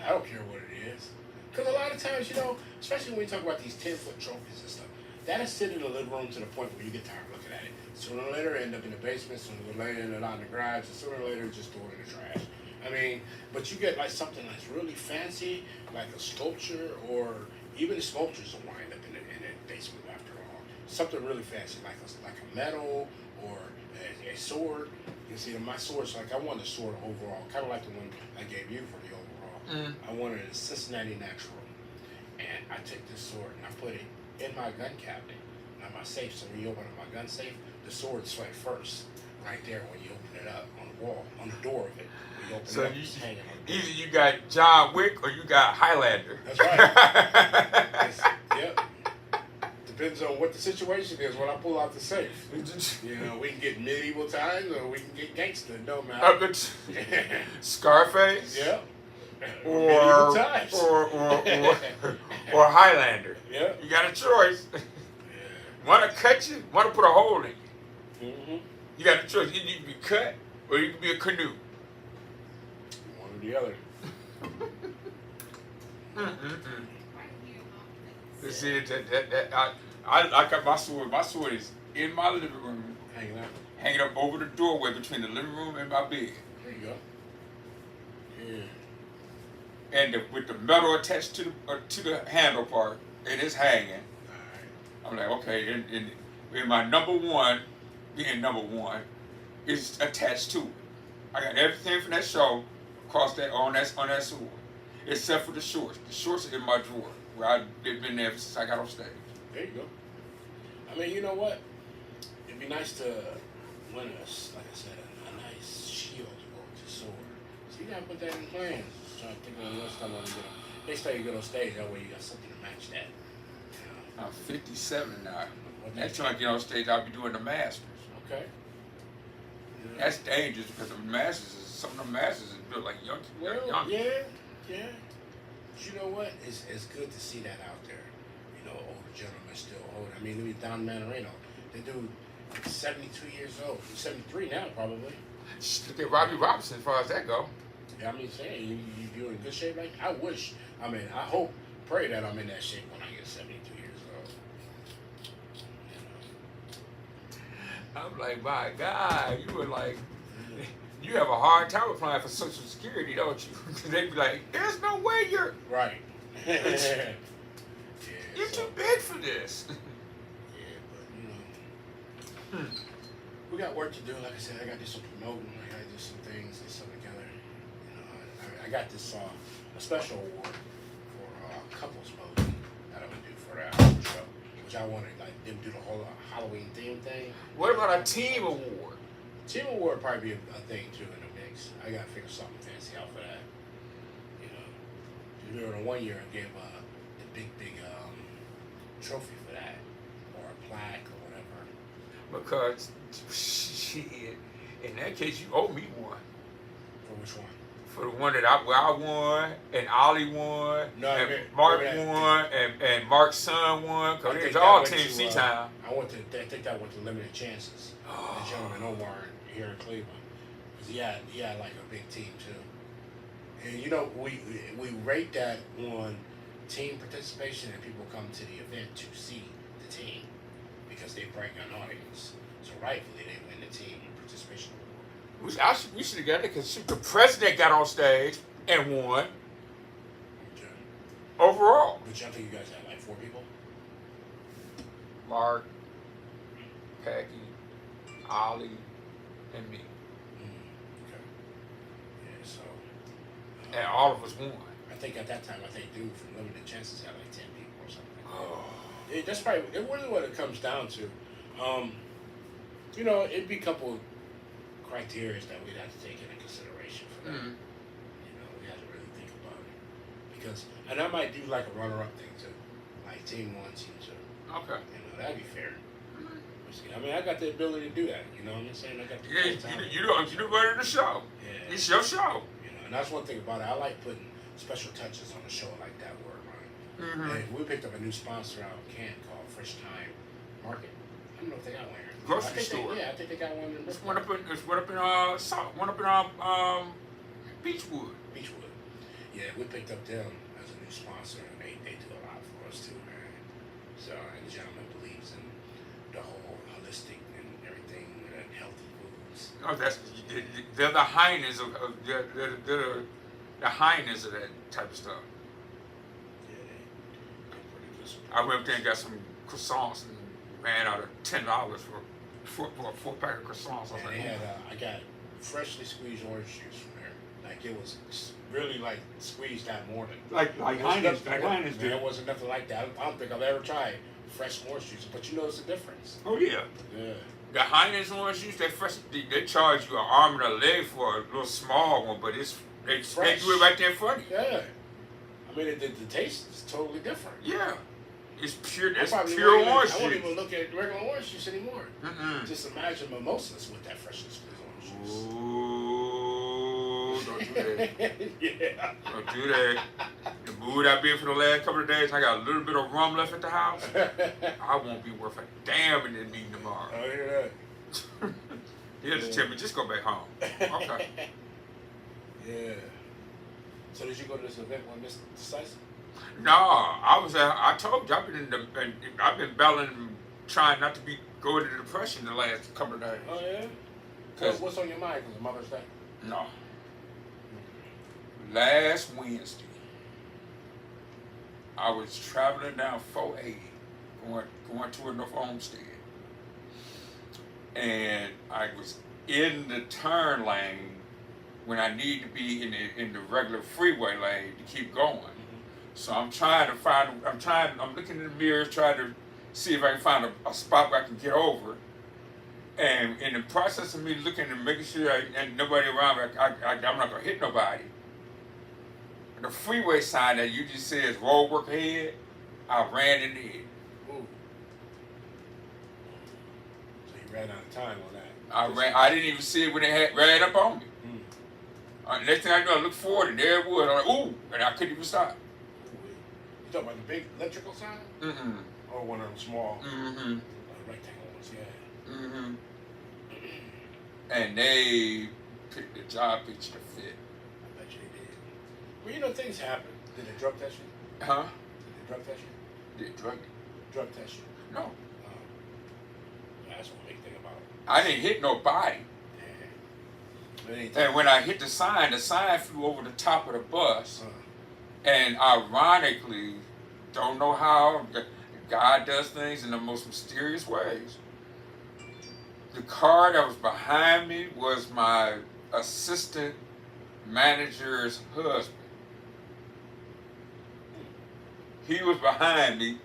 don't care what it is, because a lot of times, you know, especially when you talk about these 10-foot trophies and stuff, that'll sit in the living room to the point where you get tired of looking at it. Sooner or later, end up in the basement. Sooner or later, end up out in the garage. And sooner or later, just throw it in the trash. I mean, but you get like something that's really fancy, like a sculpture, or even the sculptures will wind up in the basement after all. Something really fancy, like a medal or a sword. You see, my sword's like I won the sword overall, kind of like the one I gave you for the overall. I won it in Cincinnati Natural, and I took this sword and I put it in my gun cabinet, not my safe. So when you open up my gun safe, the sword's right first, right there when you open it up on the wall, on the door of it. When you open So it up, it's hanging on the door. either you got John Wick or you got Highlander. That's right. Yep. Depends on what the situation is when I pull out the safe. You know, we can get medieval times or we can get gangster. No matter. Scarface. Yeah. Or medieval times. or Highlander. Yeah. You got a choice. One to cut you, one to put a hole in you. You got a choice. Either you can be cut or you can be a canoe. One or the other. You see, I got my sword. My sword is in my living room, hanging up over the doorway between the living room and my bed. There you go. Yeah. And with the metal attached to the handle part, it is hanging. I'm like, okay, and my number one, being number one, is attached to it. I got everything from that show across that on that sword, except for the shorts. The shorts are in my drawer where I've been there since I got on stage. There you go. I mean, you know what? It'd be nice to win us, like I said, a nice shield to go with your sword. So you gotta put that in plans. Trying to think of what's coming on. Next time you get on stage, that way you got something to match that. I'm 57 now. Next time I get on stage, I'll be doing the Masters. Okay. Yeah. That's dangerous because the Masters, some of the Masters is built like young. Yeah. But you know what? It's good to see that out there. You know, older gentlemen still hold. I mean, look at Don Manorino. The dude, 72 years old. He's 73 now, probably. Look at Robbie Robinson as far as that go. Yeah, I mean, saying you're in good shape. Like I wish. I mean, I hope, pray that I'm in that shape when I get 72 years old. You know. I'm like, my God, you were like, you have a hard time applying for Social Security, don't you? Because they'd be like, there's no way you're Right. you're so, too big for this. Yeah, but you know, we got work to do. Like I said, I got to do some promoting. I got to do some things, get something together. You know, I got this a special award for couples voting that I'm gonna do for that show, which I wanted like them do the whole Halloween theme thing. What about a team award? Team award would probably be a thing too in the mix. I gotta figure something fancy out for that. You know, remember the one year I gave the big trophy for that, or a plaque or whatever. Because, shit, in that case, you owe me one. For which one? For the one that I won, and Ollie won, and Mark won, and Mark's son won, because it was all Team C time. I think that went to Limited Chances. The gentleman Omar here in Cleveland. Because he had like a big team too. And you know, we rate that on team participation, and people come to the event to see the team because they bring an audience. So rightfully they win the team participation award. We should have got it because the president got on stage and won. Okay. Overall. But I think you guys had like 4 people. Mark, Peggy, Ollie, and me. So. And all of us won. I think at that time, dude from Limited Chances had like 10 people or something. Oh. That's probably really what it comes down to. It'd be a couple criteria that we'd have to take into consideration for that. Mm. We had to really think about it and I might do like a runner-up thing too, like team 1, team 2. Okay. That'd be fair. I mean, I got the ability to do that. You know what I'm saying? I got the talent. You the running the show. Yeah. It's your show. And that's one thing about it. I like putting special touches on a show like that where Mm-hmm. and we picked up a new sponsor out in Kent called Fresh Time Market. I don't know if they got one here. Grocery store. I think they got one in It's one up in Beechwood. Beechwood. Yeah, we picked up them as a new sponsor, and they do a lot for us too, man. So, and the gentleman believes in the whole holistic and everything, and healthy foods. Oh, they're the highness of they're the highness of that type of stuff. Yeah, they're pretty good. I went up there and got some croissants and ran out of $10 for a 4-pack of croissants. And they had I got freshly squeezed orange juice from there. Like it was really like squeezed that morning. Like Heinz did. There wasn't nothing like that. I don't think I've ever tried fresh orange juice, but you notice the difference. Oh yeah. Yeah. The Heinz orange juice, they charge you an arm and a leg for a little small one, but they do it right there in front of you. Yeah. I mean, the taste is totally different. Yeah. It's pure. It's pure pure orange juice. I won't even look at regular orange juice anymore. Mm-mm. Just imagine mimosas with that freshly squeezed orange juice. Ooh, don't do that. Yeah. Don't do that. The mood I've been for the last couple of days, I got a little bit of rum left at the house. I won't be worth a damn in that meeting tomorrow. I hear that. He'll just tell me, just go back home. Okay. Yeah. So did you go to this event with Mr. Decisive? No, I told you I've been battling, trying not to go into depression the last couple of days. Oh yeah. What's on your mind? Because of Mother's Day. No. Last Wednesday, I was traveling down 480, going toward North Olmsted, and I was in the turn lane when I need to be in the regular freeway lane to keep going. So I'm looking in the mirror, trying to see if I can find a spot where I can get over. And in the process of me looking and making sure and nobody around me, I'm not gonna hit nobody. The freeway sign that usually says road work ahead, I ran into it. Ooh. So you ran out of time on that. I didn't even see it when it ran up on me. Next thing I know, I looked forward and there it was. I'm like, ooh, and I couldn't even stop. You talking about the big electrical sign? Mm-mm. Or one of them small Mm-hmm. rectangle ones, yeah. Mm-hmm. And they picked the job picture to fit. I bet you they did. Well, things happen. Did they drug test you? Huh? Did they drug test you? Did drug? Drug test you? No. That's one big thing about it. I didn't hit nobody. And when I hit the sign flew over the top of the bus. And ironically, don't know how, God does things in the most mysterious ways. The car that was behind me was my assistant manager's husband. He was behind me,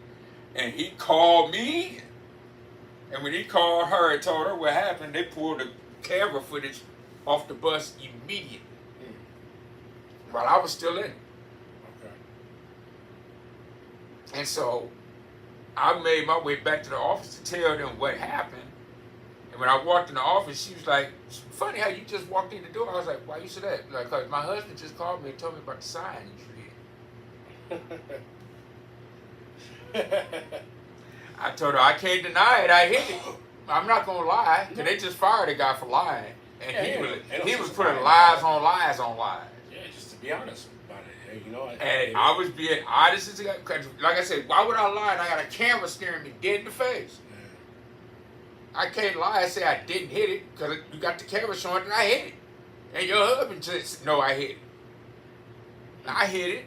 and he called me in. And when he called her and told her what happened, they pulled the camera footage off the bus immediately. While I was still in it. Okay. And so I made my way back to the office to tell them what happened. And when I walked in the office, she was like, funny how you just walked in the door. I was like, why you said that? Like, 'cause my husband just called me and told me about the sign you did. I told her, I can't deny it, I hit it. I'm not going to lie, because they just fired a guy for lying. And he was putting lies on lies on lies. Yeah, just to be honest about it. I was being honest as a guy, because like I said, why would I lie? And I got a camera staring me dead in the face. I can't lie and say I didn't hit it because you got the camera showing that I hit it. And your husband just, no, I hit it. I hit it.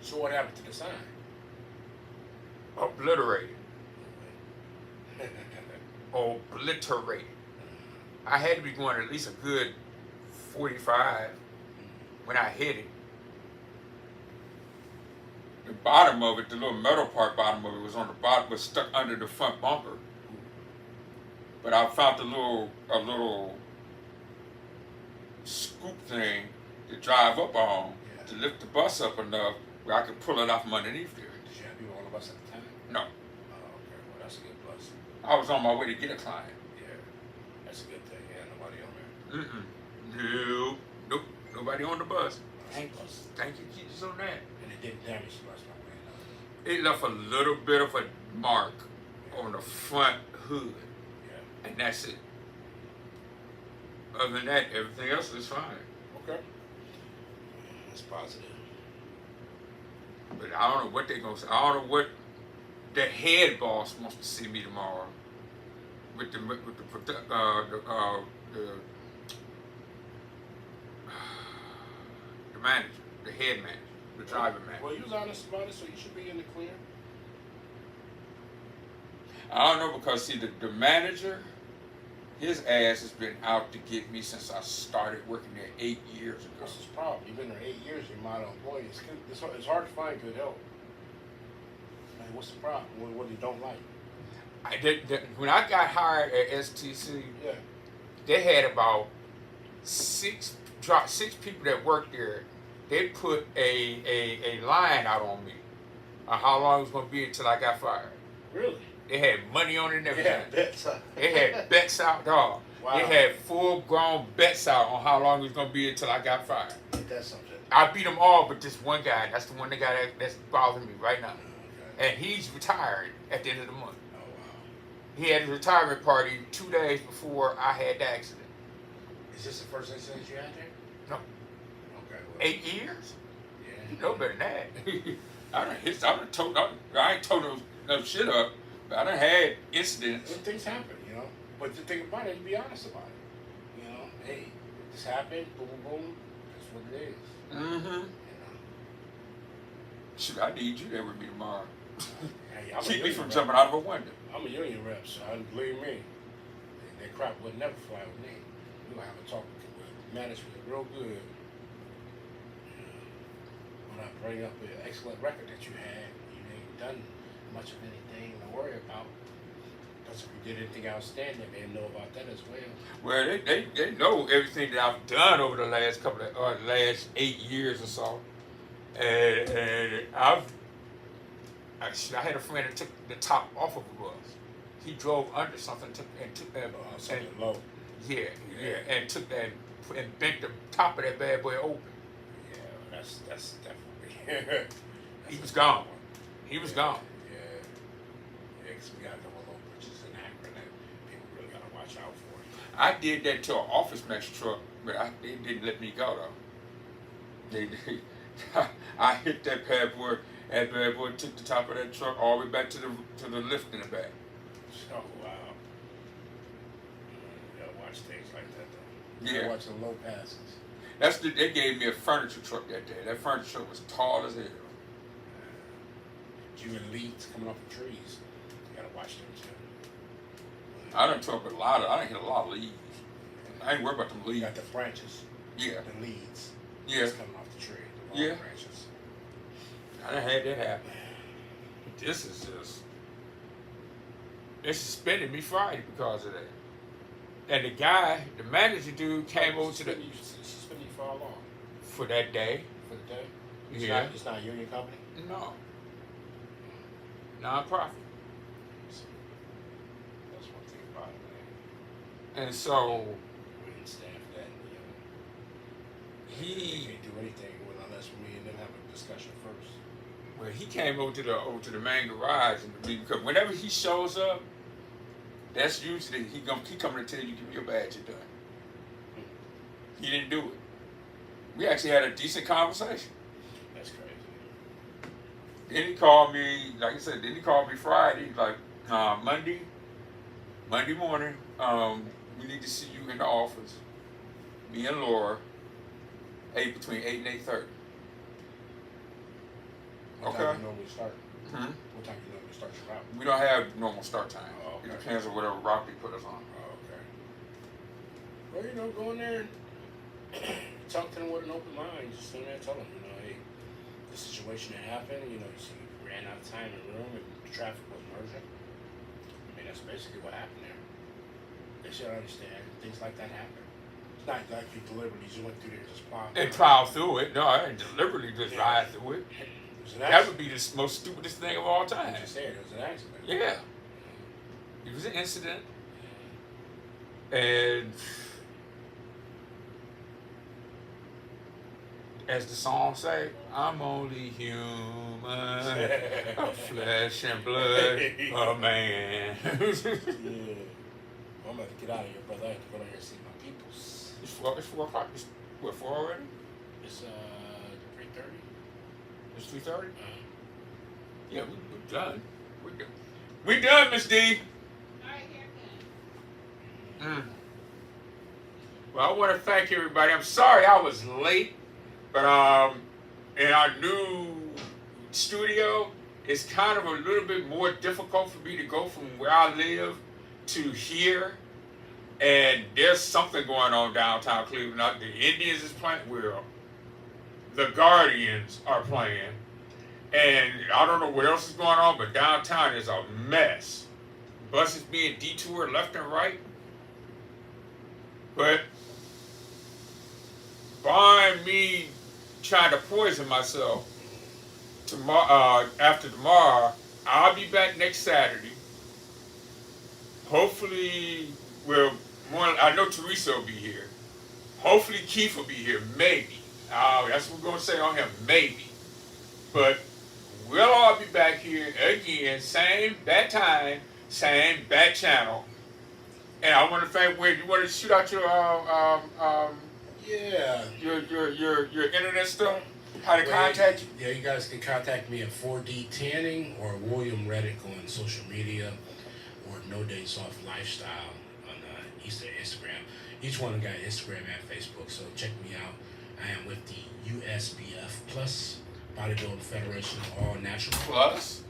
So what happened to the sign? Obliterated. Obliterated. I had to be going at least a good 45 when I hit it, the bottom of it, the little metal part bottom of it was on the bottom, was stuck under the front bumper. But I found a little scoop thing to drive up on to lift the bus up enough where I could pull it off from underneath there. Did you have people on the bus at the time? No. Oh, okay. Well, that's a good bus. I was on my way to get a client. Yeah, that's a good thing. Yeah, nobody on there. Nope. Nobody on the bus. Thank bus. Thank you, Jesus, on that. And it didn't damage the bus, no way. It left a little bit of a mark on the front hood, Yeah. and that's it. Other than that, everything else is fine. Okay. That's positive. But I don't know what they're gonna say. I don't know what the head boss wants to see me tomorrow with the manager, the head manager, the driver manager. Well, you was honest about it, so you should be in the clear. I don't know because see the manager, his ass has been out to get me since I started working there 8 years ago. What's his problem? You've been there 8 years. You're a model employee. It's hard to find good help. Like, what's the problem? What you don't like? When I got hired at STC, Yeah. they had about six people that worked there. They put a line out on me on how long it was going to be until I got fired. Really? They had money on it and everything. Yeah, bets. They had bets out, dog. Wow. They had full-grown bets out on how long it was going to be until I got fired. That's something. I beat them all but this one guy. That's the one that's bothering me right now. Okay. And he's retired at the end of the month. Oh, wow. He had his retirement party 2 days before I had the accident. Is this the first incident you had there? No. Okay. Well, 8 years? Yeah. You know better than that. I ain't told no shit up, but I done had incidents. Good things happen, you know. But the thing about it, you be honest about it. You know, hey, this happened, boom, boom, boom. That's what it is. Mm-hmm. You know. Shit, I need you there with me tomorrow. Hey, I'm a Keep me union from rep. jumping out of a window. I'm a union rep, so believe me, that crap would never fly with me. We're gonna have a talk with management real good. When I bring up the excellent record that you had, you ain't done much of anything to worry about. Because if you did anything outstanding, they know about that as well. Well, they know everything that I've done over the last last 8 years or so, and I had a friend that took the top off of a bus. He drove under something and took that Something low. yeah, and took that and bent the top of that bad boy open. Yeah, that's definitely. He was gone. He was gone. Yeah, because we got a couple of low bridges in Akron that people really gotta watch out for. I did that to an office max truck, but they didn't let me go though. I hit that bad boy. That bad boy took the top of that truck all the way back to the lift in the back. Oh wow. You gotta watch things like that though. You Yeah. gotta watch the low passes. They gave me a furniture truck that day. That furniture truck was tall as hell. You and leads coming off the trees. You gotta watch them too. I done took I done hit a lot of leaves. I ain't worried about them You leaves. got the branches, Yeah, the leads. yeah. That's coming off the tree. The long Yeah. branches. I done had that happen. This is just, they suspended me Friday because of that. And the manager dude came over to You suspended you for how long? for that day. For the day? Yeah. It's not a union company? No. Non-profit. That's one thing about it, man. And so We didn't stand for that. You know. he, They can't do anything unless me and them have a discussion first. well, he came over to the main garage, and because whenever he shows up, that's usually he coming to tell you, give me your badge, you're done. He didn't do it. We actually had a decent conversation. That's crazy. Then he called me, like I said, then he called me Friday, like Monday morning, we need to see you in the office. Me and Laura, between 8 and 8:30. What Okay. time you normally start? Hmm? What time you normally start your route? We don't have normal start time. Oh, okay. It depends on whatever route they put us on. Oh, okay. Well, you know, go in there and talk to them with an open mind. Just tell them, hey, the situation that happened, you ran out of time and room and the traffic was merging. I mean, that's basically what happened there. They should understand things like that happen. It's not like you deliberately just went through there and just plowed. And plow through it. No, I didn't deliberately just ride through it. That would be the most stupidest thing of all time. I just said it was an accident. Yeah. It was an incident. And as the song say, I'm only human, of flesh and blood, a man. Yeah. I'm about to get out of here, brother. I have to go down here and see my peoples. It's 4 o'clock. It's, what, 4 already? It's 3:30. It's 3:30? Yeah, we're done. We done, Miss D. Alright, here. Well, I want to thank everybody. I'm sorry I was late, but in our new studio, it's kind of a little bit more difficult for me to go from where I live to here. And there's something going on downtown Cleveland. The Indians is playing. Well, the Guardians are playing. And I don't know what else is going on, but downtown is a mess. Buses being detoured left and right. But barring me trying to poison myself, after tomorrow, I'll be back next Saturday. Hopefully, I know Theresa will be here. Hopefully Keith will be here, maybe. That's what we're going to say on him, maybe. But we'll all be back here again, same bad time, same bad channel. And I want to thank Wade. You want to shoot out your your internet stuff? How to contact you? Yeah, you guys can contact me at 4D Tanning or William Reddick on social media, or No Days Off Lifestyle on Instagram. Each one got Instagram and Facebook, so check me out. I am with the USBF Plus Bodybuilding Federation All Natural Plus,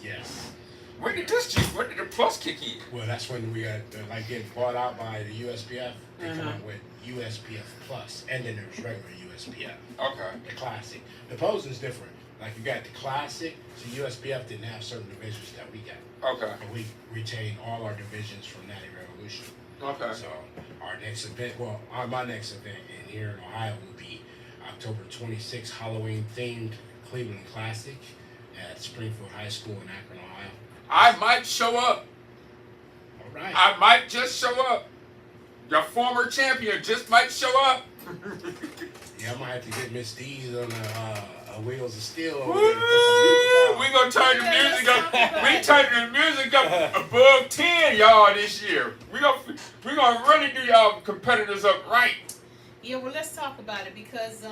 yes. When did the plus kick in? Well, that's when we got getting bought out by the USPF. They come out with USPF Plus, and then there's regular USPF. Okay. The classic. The posing's different. Like you got the classic, so USPF didn't have certain divisions that we got. Okay. But we retained all our divisions from Natty Revolution. Okay. So our next event, my next event in here in Ohio will be October 26th, Halloween themed Cleveland Classic at Springfield High School in Akron, Ohio. I might show up. All right. I might just show up. Your former champion just might show up. Yeah, I might have to get Miss D's on the Wheels of Steel. We're going to turn the music up. We turning the music up above 10, y'all, this year. We're gonna really do y'all competitors up right. Yeah, well, let's talk about it because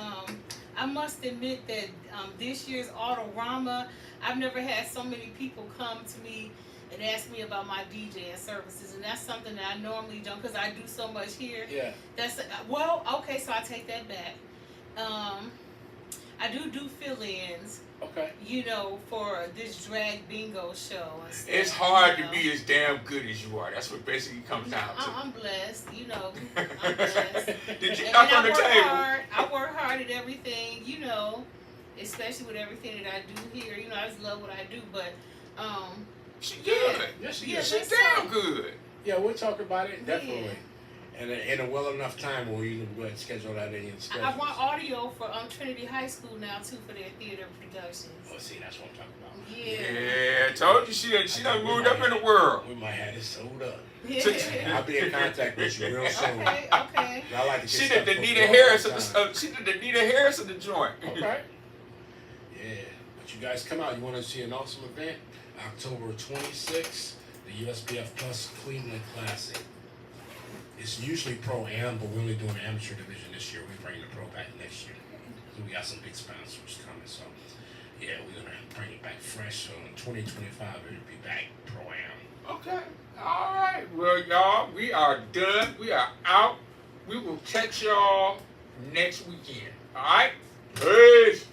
I must admit that this year's Autorama, I've never had so many people come to me and ask me about my DJing services, and that's something that I normally don't because I do so much here. Yeah. Okay, so I take that back. I do fill-ins. Okay. For this drag bingo show and stuff. It's hard to be as damn good as you are. That's what basically comes down to. I'm blessed, I'm blessed. Did you knock on the table? I work hard at everything, especially with everything that I do here. I just love what I do, but she good. Yes, she is. She damn good. Yeah, we'll talk about it, definitely. Yeah. And in a well enough time where you can go ahead and schedule that in your schedule. I want audio for Trinity High School now too for their theater productions. Oh, see, that's what I'm talking about. Yeah. Yeah, told you she done moved up in the world. We might have this sold up. Yeah. I'll be in contact with you real soon. Okay. I like to get She stuff did the booked Nita all Harris the of time. she did the Nita Harris of the joint. Okay. Yeah, but you guys come out. You want to see an awesome event? October 26th, the USPF Plus Cleveland Classic. It's usually pro-am, but we're only doing the amateur division this year. We're bringing the pro back next year. We got some big sponsors coming, so yeah, we're gonna bring it back fresh. So in 2025, it'll be back pro-am. Okay. All right. Well, y'all, we are done. We are out. We will catch y'all next weekend. All right. Peace.